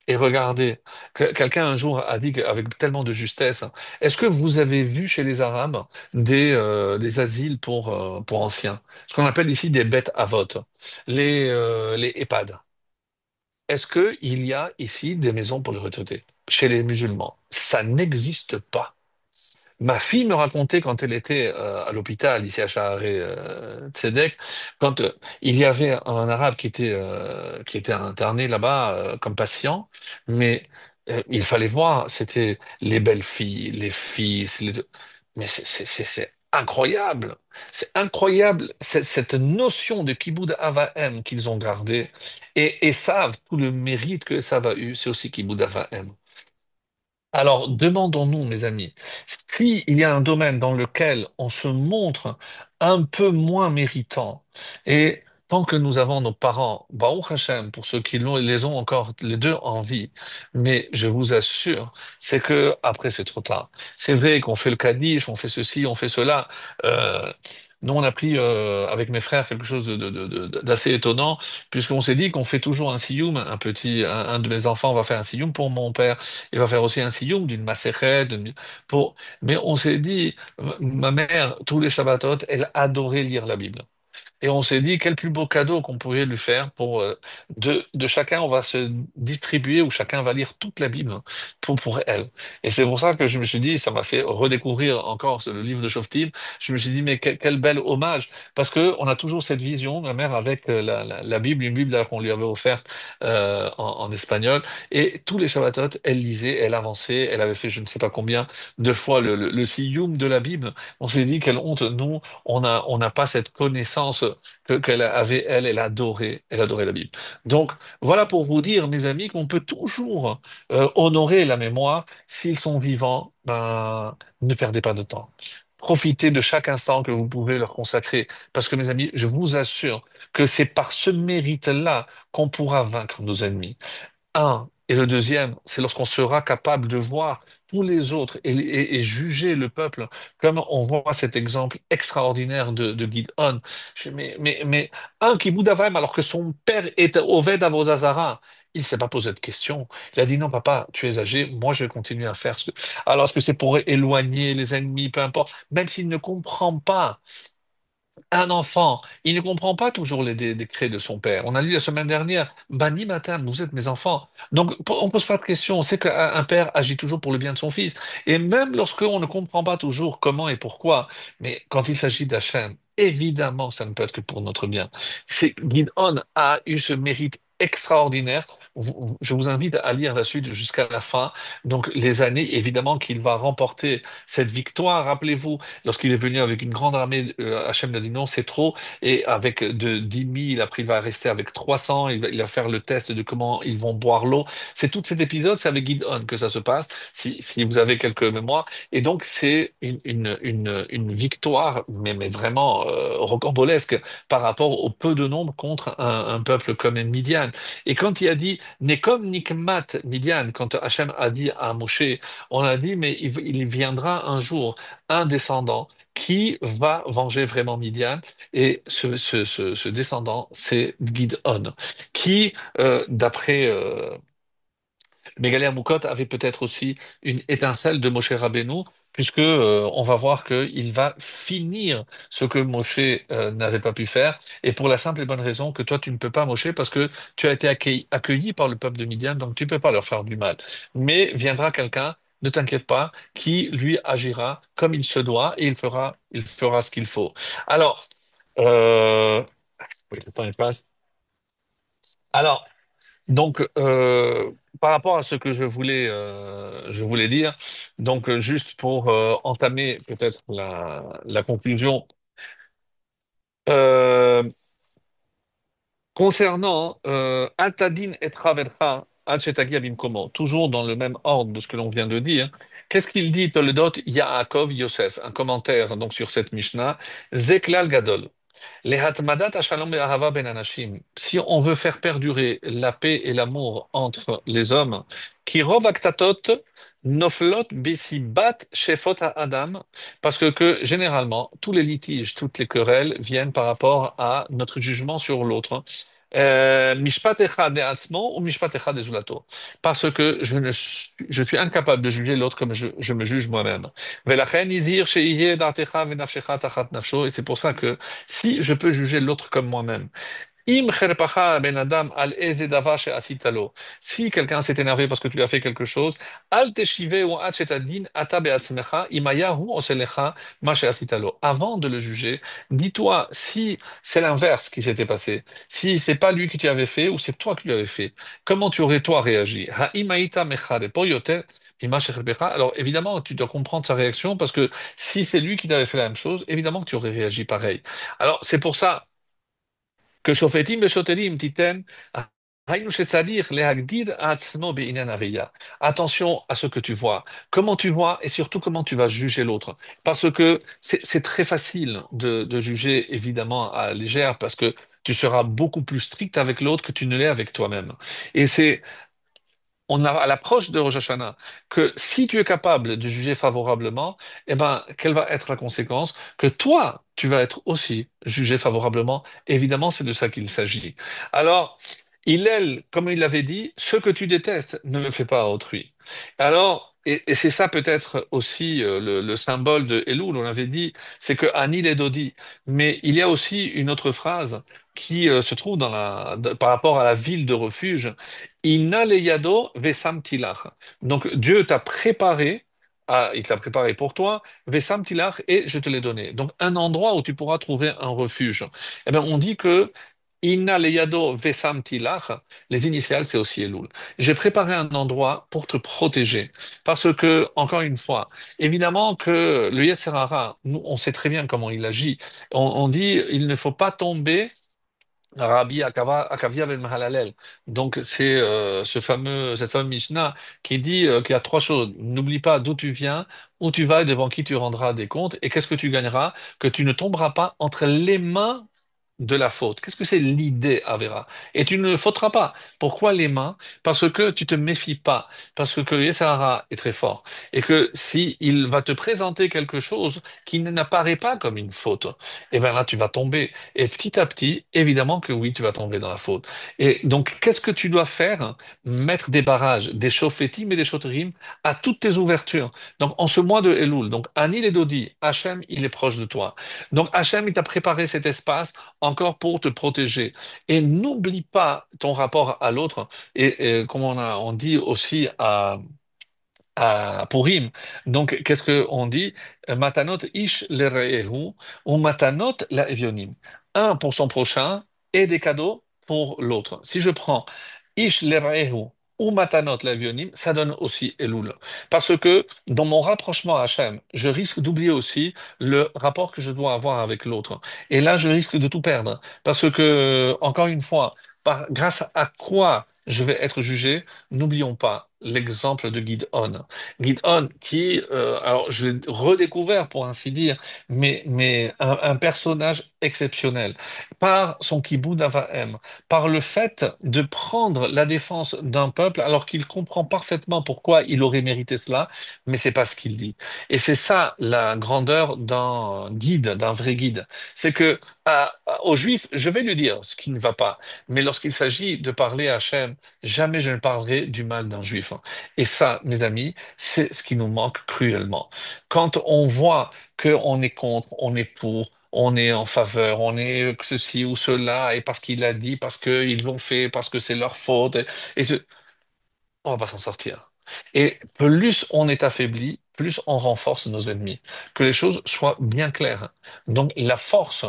et regardez, quelqu'un un jour a dit avec tellement de justesse, est-ce que vous avez vu chez les Arabes des asiles pour anciens, ce qu'on appelle ici des bêtes à vote, les EHPAD? Est-ce qu'il y a ici des maisons pour les retraités? Chez les musulmans, ça n'existe pas. Ma fille me racontait quand elle était à l'hôpital, ici à Shaaré Tzedek, quand il y avait un arabe qui était interné là-bas comme patient, mais il fallait voir, c'était les belles filles, les fils, mais c'est incroyable. C'est incroyable cette notion de Kibbout Avahem qu'ils ont gardée et savent tout le mérite que ça a eu, c'est aussi Kibbout Avahem. Alors, demandons-nous, mes amis, s'il y a un domaine dans lequel on se montre un peu moins méritant, et tant que nous avons nos parents, Baruch Hashem, pour ceux qui les ont encore les deux en vie, mais je vous assure, c'est que après c'est trop tard. C'est vrai qu'on fait le Kaddish, on fait ceci, on fait cela. Euh, Nous, on a pris avec mes frères quelque chose d'assez étonnant, puisqu'on s'est dit qu'on fait toujours un siyum, un de mes enfants va faire un siyum pour mon père. Il va faire aussi un siyum d'une macérette, pour... Mais on s'est dit, ma mère, tous les Shabbatot, elle adorait lire la Bible. Et on s'est dit, quel plus beau cadeau qu'on pouvait lui faire pour de chacun, on va se distribuer, ou chacun va lire toute la Bible pour elle. Et c'est pour ça que je me suis dit, ça m'a fait redécouvrir encore le livre de Shoftim. Je me suis dit, mais quel bel hommage, parce que on a toujours cette vision, ma mère avec la Bible, une Bible qu'on lui avait offerte en espagnol, et tous les Shabbatot, elle lisait, elle avançait, elle avait fait je ne sais pas combien de fois le Siyum de la Bible. On s'est dit, quelle honte, nous, on n'a pas cette connaissance qu'elle avait, elle adorait la Bible. Donc, voilà pour vous dire, mes amis, qu'on peut toujours honorer la mémoire. S'ils sont vivants, ben, ne perdez pas de temps. Profitez de chaque instant que vous pouvez leur consacrer. Parce que, mes amis, je vous assure que c'est par ce mérite-là qu'on pourra vaincre nos ennemis. Un. Et le deuxième, c'est lorsqu'on sera capable de voir tous les autres et juger le peuple, comme on voit cet exemple extraordinaire de Gideon. Mais un qui Boudavaim, alors que son père est Oved Avodazara, il ne s'est pas posé de question. Il a dit non, papa, tu es âgé, moi je vais continuer à faire ce que. Alors, est-ce que c'est pour éloigner les ennemis, peu importe, même s'il ne comprend pas. Un enfant, il ne comprend pas toujours les décrets de son père. On a lu la semaine dernière, Bani Matam, vous êtes mes enfants. Donc, on ne pose pas de questions. On sait qu'un père agit toujours pour le bien de son fils. Et même lorsqu'on ne comprend pas toujours comment et pourquoi, mais quand il s'agit d'Hachem, évidemment, ça ne peut être que pour notre bien. Gideon a eu ce mérite extraordinaire. Je vous invite à lire la suite jusqu'à la fin. Donc, les années, évidemment, qu'il va remporter cette victoire. Rappelez-vous, lorsqu'il est venu avec une grande armée, Hachem a dit non, c'est trop. Et avec de 10 000, après il va rester avec 300. Il va faire le test de comment ils vont boire l'eau. C'est tout cet épisode, c'est avec Gideon que ça se passe, si vous avez quelques mémoires. Et donc c'est une victoire, mais vraiment rocambolesque par rapport au peu de nombre contre un peuple comme Midian. Et quand il a dit Nekom Nikmat Midian, quand Hachem a dit à Moshe, on a dit, mais il viendra un jour un descendant qui va venger vraiment Midian. Et ce descendant, c'est Gidon, qui, d'après Megalia Moukot, avait peut-être aussi une étincelle de Moshe Rabbeinu, puisque on va voir qu'il va finir ce que Moshe n'avait pas pu faire, et pour la simple et bonne raison que toi, tu ne peux pas, Moshe, parce que tu as été accueilli par le peuple de Midian, donc tu ne peux pas leur faire du mal. Mais viendra quelqu'un, ne t'inquiète pas, qui lui agira comme il se doit, et il fera ce qu'il faut. Alors, oui, le temps il passe. Alors, donc, par rapport à ce que je voulais dire, donc juste pour entamer peut-être la conclusion, euh, concernant Altadin et Travercha, Al-Shetagi Abimkomo, toujours dans le même ordre de ce que l'on vient de dire, qu'est-ce qu'il dit Toledot Yaakov Yosef, un commentaire donc sur cette Mishnah, Zeklal Gadol. Les hatmadat ashalom be'ahava ben anashim. Si on veut faire perdurer la paix et l'amour entre les hommes, qui rov aktatot noflot besibat shefot Adam, parce que généralement tous les litiges, toutes les querelles viennent par rapport à notre jugement sur l'autre. Mishpat echad de'atzmo ou mishpat echad dezulato. Parce que je suis incapable de juger l'autre comme je me juge moi-même. Velachen idir she'iyeh da'atecha ve'nafshecha tachat nafsho. Et c'est pour ça que si je peux juger l'autre comme moi-même, Im cherpacha ben adam al eze davar she'asitalo. Si quelqu'un s'est énervé parce que tu lui as fait quelque chose, al teshive ou ad shetadin ata be'atzmecha imayahu oselecha ma she'asitalo. Avant de le juger, dis-toi si c'est l'inverse qui s'était passé, si c'est pas lui qui tu avais fait ou c'est toi qui lui avais fait, comment tu aurais toi réagi? Ha imaita mechare poyoter ima shecherpecha. Alors évidemment, tu dois comprendre sa réaction parce que si c'est lui qui t'avait fait la même chose, évidemment que tu aurais réagi pareil. Alors c'est pour ça que שופטים ושוטרים תיתן, היינו שצריך להגדיר עצמו בעניין הראייה. Attention à ce que tu vois, comment tu vois et surtout comment tu vas juger l'autre. Parce que c'est très facile de juger évidemment à la légère parce que tu seras beaucoup plus strict avec l'autre que tu ne l'es avec toi-même. Et on a à l'approche de Rosh Hashanah que si tu es capable de juger favorablement, eh ben, quelle va être la conséquence? Que toi, tu vas être aussi jugé favorablement. Évidemment, c'est de ça qu'il s'agit. Alors, Hillel, comme il l'avait dit, ce que tu détestes, ne le fais pas à autrui. Alors, et c'est ça peut-être aussi le symbole de Elul, on avait dit, c'est que Anil et Dodi. Mais il y a aussi une autre phrase qui se trouve par rapport à la ville de refuge. Inna leyado vesam tilach. Donc Dieu t'a préparé, il t'a préparé pour toi, vesam tilach, et je te l'ai donné. Donc un endroit où tu pourras trouver un refuge. Eh bien, on dit que Inna leyado vesam tilach, les initiales, c'est aussi Elul. J'ai préparé un endroit pour te protéger. Parce que, encore une fois, évidemment que le Yetzer Hara, nous, on sait très bien comment il agit. On dit, il ne faut pas tomber Akavia ben Mahalalel. Donc, c'est cette fameuse Mishnah qui dit qu'il y a trois choses. N'oublie pas d'où tu viens, où tu vas et devant qui tu rendras des comptes. Et qu'est-ce que tu gagneras? Que tu ne tomberas pas entre les mains de la faute. Qu'est-ce que c'est l'idée, Avera? Et tu ne fauteras pas. Pourquoi les mains? Parce que tu te méfies pas. Parce que le Yetzer est très fort. Et que si il va te présenter quelque chose qui n'apparaît pas comme une faute, eh bien là, tu vas tomber. Et petit à petit, évidemment que oui, tu vas tomber dans la faute. Et donc, qu'est-ce que tu dois faire? Mettre des barrages, des shofetim et des shoterim à toutes tes ouvertures. Donc, en ce mois de Elul, donc Anil et Dodi, Hachem, il est proche de toi. Donc, Hachem, il t'a préparé cet espace encore pour te protéger. Et n'oublie pas ton rapport à l'autre. Et comme on dit aussi à Purim. Donc, qu'est-ce qu'on dit? Matanot ish lerehu ou matanot la evionim. Un pour son prochain et des cadeaux pour l'autre. Si je prends ish lerehu ou matanot la evionim, ça donne aussi Elul. Parce que dans mon rapprochement à Hachem, je risque d'oublier aussi le rapport que je dois avoir avec l'autre. Et là, je risque de tout perdre. Parce que, encore une fois, grâce à quoi je vais être jugé? N'oublions pas l'exemple de Gideon. Gideon qui, alors je l'ai redécouvert pour ainsi dire, mais un personnage exceptionnel. Par son kibbout d'Avahem, par le fait de prendre la défense d'un peuple alors qu'il comprend parfaitement pourquoi il aurait mérité cela, mais c'est pas ce qu'il dit. Et c'est ça la grandeur d'un guide, d'un vrai guide. C'est que aux Juifs, je vais lui dire ce qui ne va pas, mais lorsqu'il s'agit de parler à Hachem, jamais je ne parlerai du mal d'un Juif. Et ça, mes amis, c'est ce qui nous manque cruellement. Quand on voit qu'on est contre, on est pour, on est en faveur, on est ceci ou cela, et parce qu'il a dit, parce qu'ils ont fait, parce que c'est leur faute, on va pas s'en sortir. Et plus on est affaibli, plus on renforce nos ennemis. Que les choses soient bien claires. Donc la force,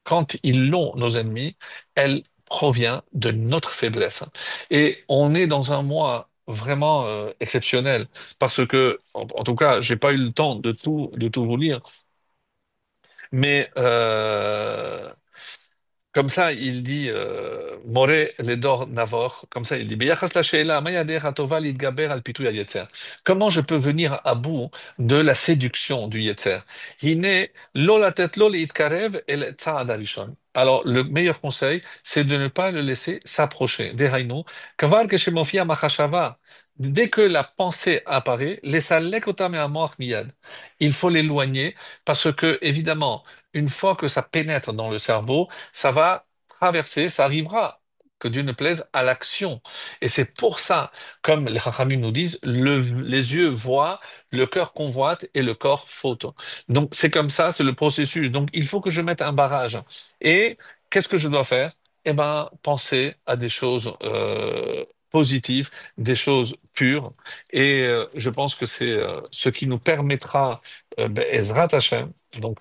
quand ils l'ont, nos ennemis, elle provient de notre faiblesse. Et on est dans un mois vraiment exceptionnel parce que, en tout cas, j'ai pas eu le temps de tout vous lire, mais comme ça, il dit Moré Ledor Navor, comme ça il dit Beyachas la she'ela, ma yadech hatova litgaber al pitouy hayetzer. Comment je peux venir à bout de la séduction du yetzer? Hine lo latet lo leitkarev el tza'ad harishon. Alors, le meilleur conseil, c'est de ne pas le laisser s'approcher. Dehainu, kavar keshemofia machashava. Dès que la pensée apparaît, lesalek otam me'amorach miyad. Il faut l'éloigner parce que, évidemment, une fois que ça pénètre dans le cerveau, ça va traverser, ça arrivera, que Dieu ne plaise, à l'action. Et c'est pour ça, comme les Chachamim nous disent, les yeux voient, le cœur convoite et le corps faute. Donc c'est comme ça, c'est le processus. Donc il faut que je mette un barrage. Et qu'est-ce que je dois faire? Eh ben, penser à des choses positives, des choses pures. Et je pense que c'est ce qui nous permettra, Ezrat Hashem, donc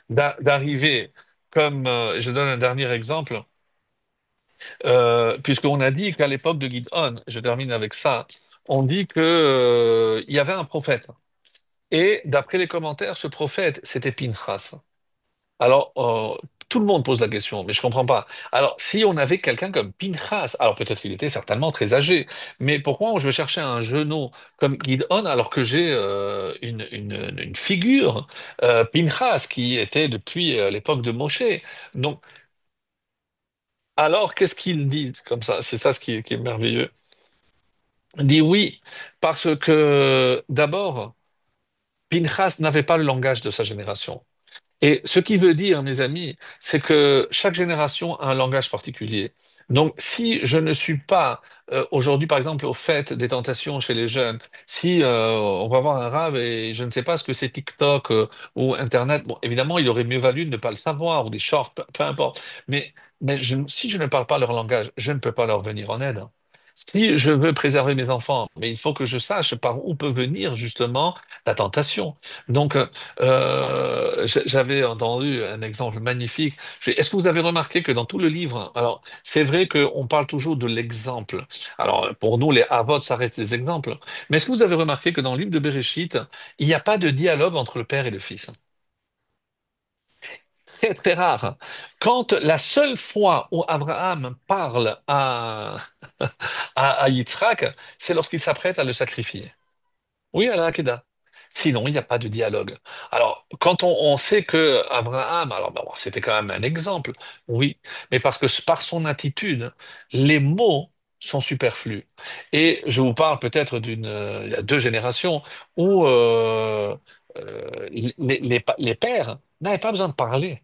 d'arriver comme, je donne un dernier exemple, puisqu'on a dit qu'à l'époque de Gideon, je termine avec ça, on dit que, il y avait un prophète. Et d'après les commentaires, ce prophète, c'était Pinchas. Alors, tout le monde pose la question, mais je comprends pas. Alors, si on avait quelqu'un comme Pinchas, alors peut-être qu'il était certainement très âgé, mais pourquoi je vais chercher un genou comme Gideon alors que j'ai une figure, Pinchas, qui était depuis l'époque de Moshe. Donc, alors, qu'est-ce qu'il dit comme ça? C'est ça qui est merveilleux. Il dit oui, parce que d'abord, Pinchas n'avait pas le langage de sa génération. Et ce qui veut dire, mes amis, c'est que chaque génération a un langage particulier. Donc, si je ne suis pas aujourd'hui, par exemple, au fait des tentations chez les jeunes, si on va voir un rave et je ne sais pas ce que c'est TikTok ou Internet, bon, évidemment, il aurait mieux valu de ne pas le savoir ou des shorts, peu importe. Mais si je ne parle pas leur langage, je ne peux pas leur venir en aide. Si je veux préserver mes enfants, mais il faut que je sache par où peut venir justement la tentation. Donc, j'avais entendu un exemple magnifique. Est-ce que vous avez remarqué que dans tout le livre, alors c'est vrai qu'on parle toujours de l'exemple. Alors pour nous, les Havot, ça reste des exemples. Mais est-ce que vous avez remarqué que dans le livre de Béréchit, il n'y a pas de dialogue entre le père et le fils? Très très rare. Quand la seule fois où Abraham parle à Yitzhak, c'est lorsqu'il s'apprête à le sacrifier. Oui, à la Hakeda. Sinon, il n'y a pas de dialogue. Alors, quand on sait que Abraham, alors bon, c'était quand même un exemple, oui, mais parce que par son attitude, les mots sont superflus. Et je vous parle peut-être il y a deux générations où les pères n'avaient pas besoin de parler.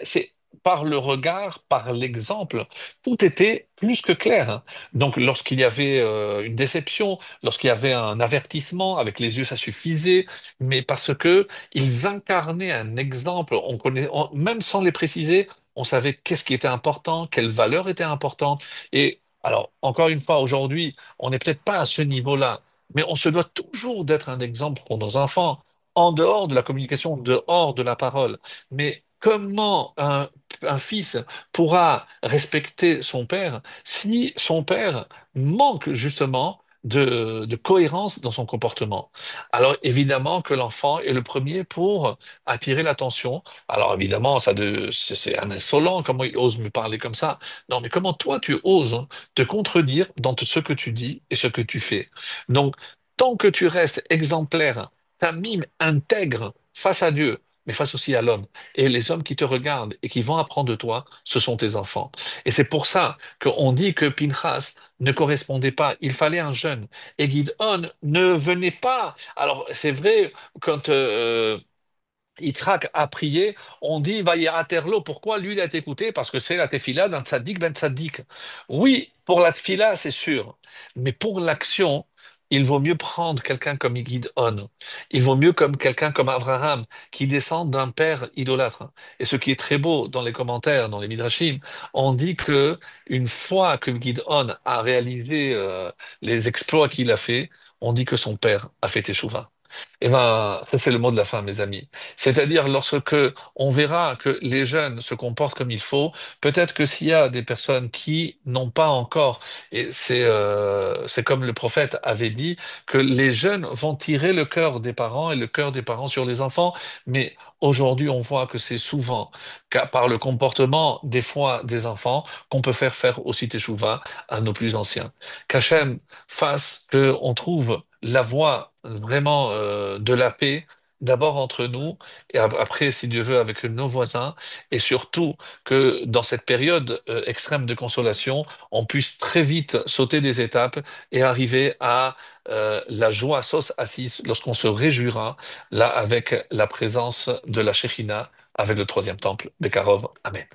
C'est par le regard, par l'exemple, tout était plus que clair, hein. Donc, lorsqu'il y avait une déception, lorsqu'il y avait un avertissement, avec les yeux, ça suffisait, mais parce que ils incarnaient un exemple, même sans les préciser, on savait qu'est-ce qui était important, quelle valeur était importante. Et alors, encore une fois, aujourd'hui, on n'est peut-être pas à ce niveau-là, mais on se doit toujours d'être un exemple pour nos enfants, en dehors de la communication, dehors de la parole. Mais comment un fils pourra respecter son père si son père manque justement de cohérence dans son comportement? Alors évidemment que l'enfant est le premier pour attirer l'attention. Alors évidemment, c'est un insolent, comment il ose me parler comme ça? Non, mais comment toi tu oses te contredire dans ce que tu dis et ce que tu fais? Donc, tant que tu restes exemplaire, ta mime intègre face à Dieu, mais face aussi à l'homme, et les hommes qui te regardent et qui vont apprendre de toi, ce sont tes enfants. Et c'est pour ça qu'on dit que Pinchas ne correspondait pas. Il fallait un jeune. Et Gideon ne venait pas. Alors, c'est vrai, quand Yitzhak a prié, on dit Vayiraterlo. Pourquoi lui, il a été écouté? Parce que c'est la tefila d'un tzaddik ben tzaddik. Oui, pour la tefila, c'est sûr. Mais pour l'action, il vaut mieux prendre quelqu'un comme Gideon. Il vaut mieux comme quelqu'un comme Abraham, qui descend d'un père idolâtre. Et ce qui est très beau dans les commentaires, dans les Midrashim, on dit que une fois que Gideon a réalisé les exploits qu'il a fait, on dit que son père a fait échouva. Eh ben, ça c'est le mot de la fin, mes amis. C'est-à-dire lorsque on verra que les jeunes se comportent comme il faut, peut-être que s'il y a des personnes qui n'ont pas encore, et c'est comme le prophète avait dit, que les jeunes vont tirer le cœur des parents et le cœur des parents sur les enfants, mais aujourd'hui on voit que c'est souvent par le comportement des fois des enfants qu'on peut faire aussi teshuva à nos plus anciens. Qu'Hachem fasse qu'on trouve la voie vraiment de la paix, d'abord entre nous, et après, si Dieu veut, avec nos voisins, et surtout que dans cette période extrême de consolation, on puisse très vite sauter des étapes et arriver à la joie sos assis lorsqu'on se réjouira, là, avec la présence de la Shekhinah, avec le troisième temple, Bekarov. Amen.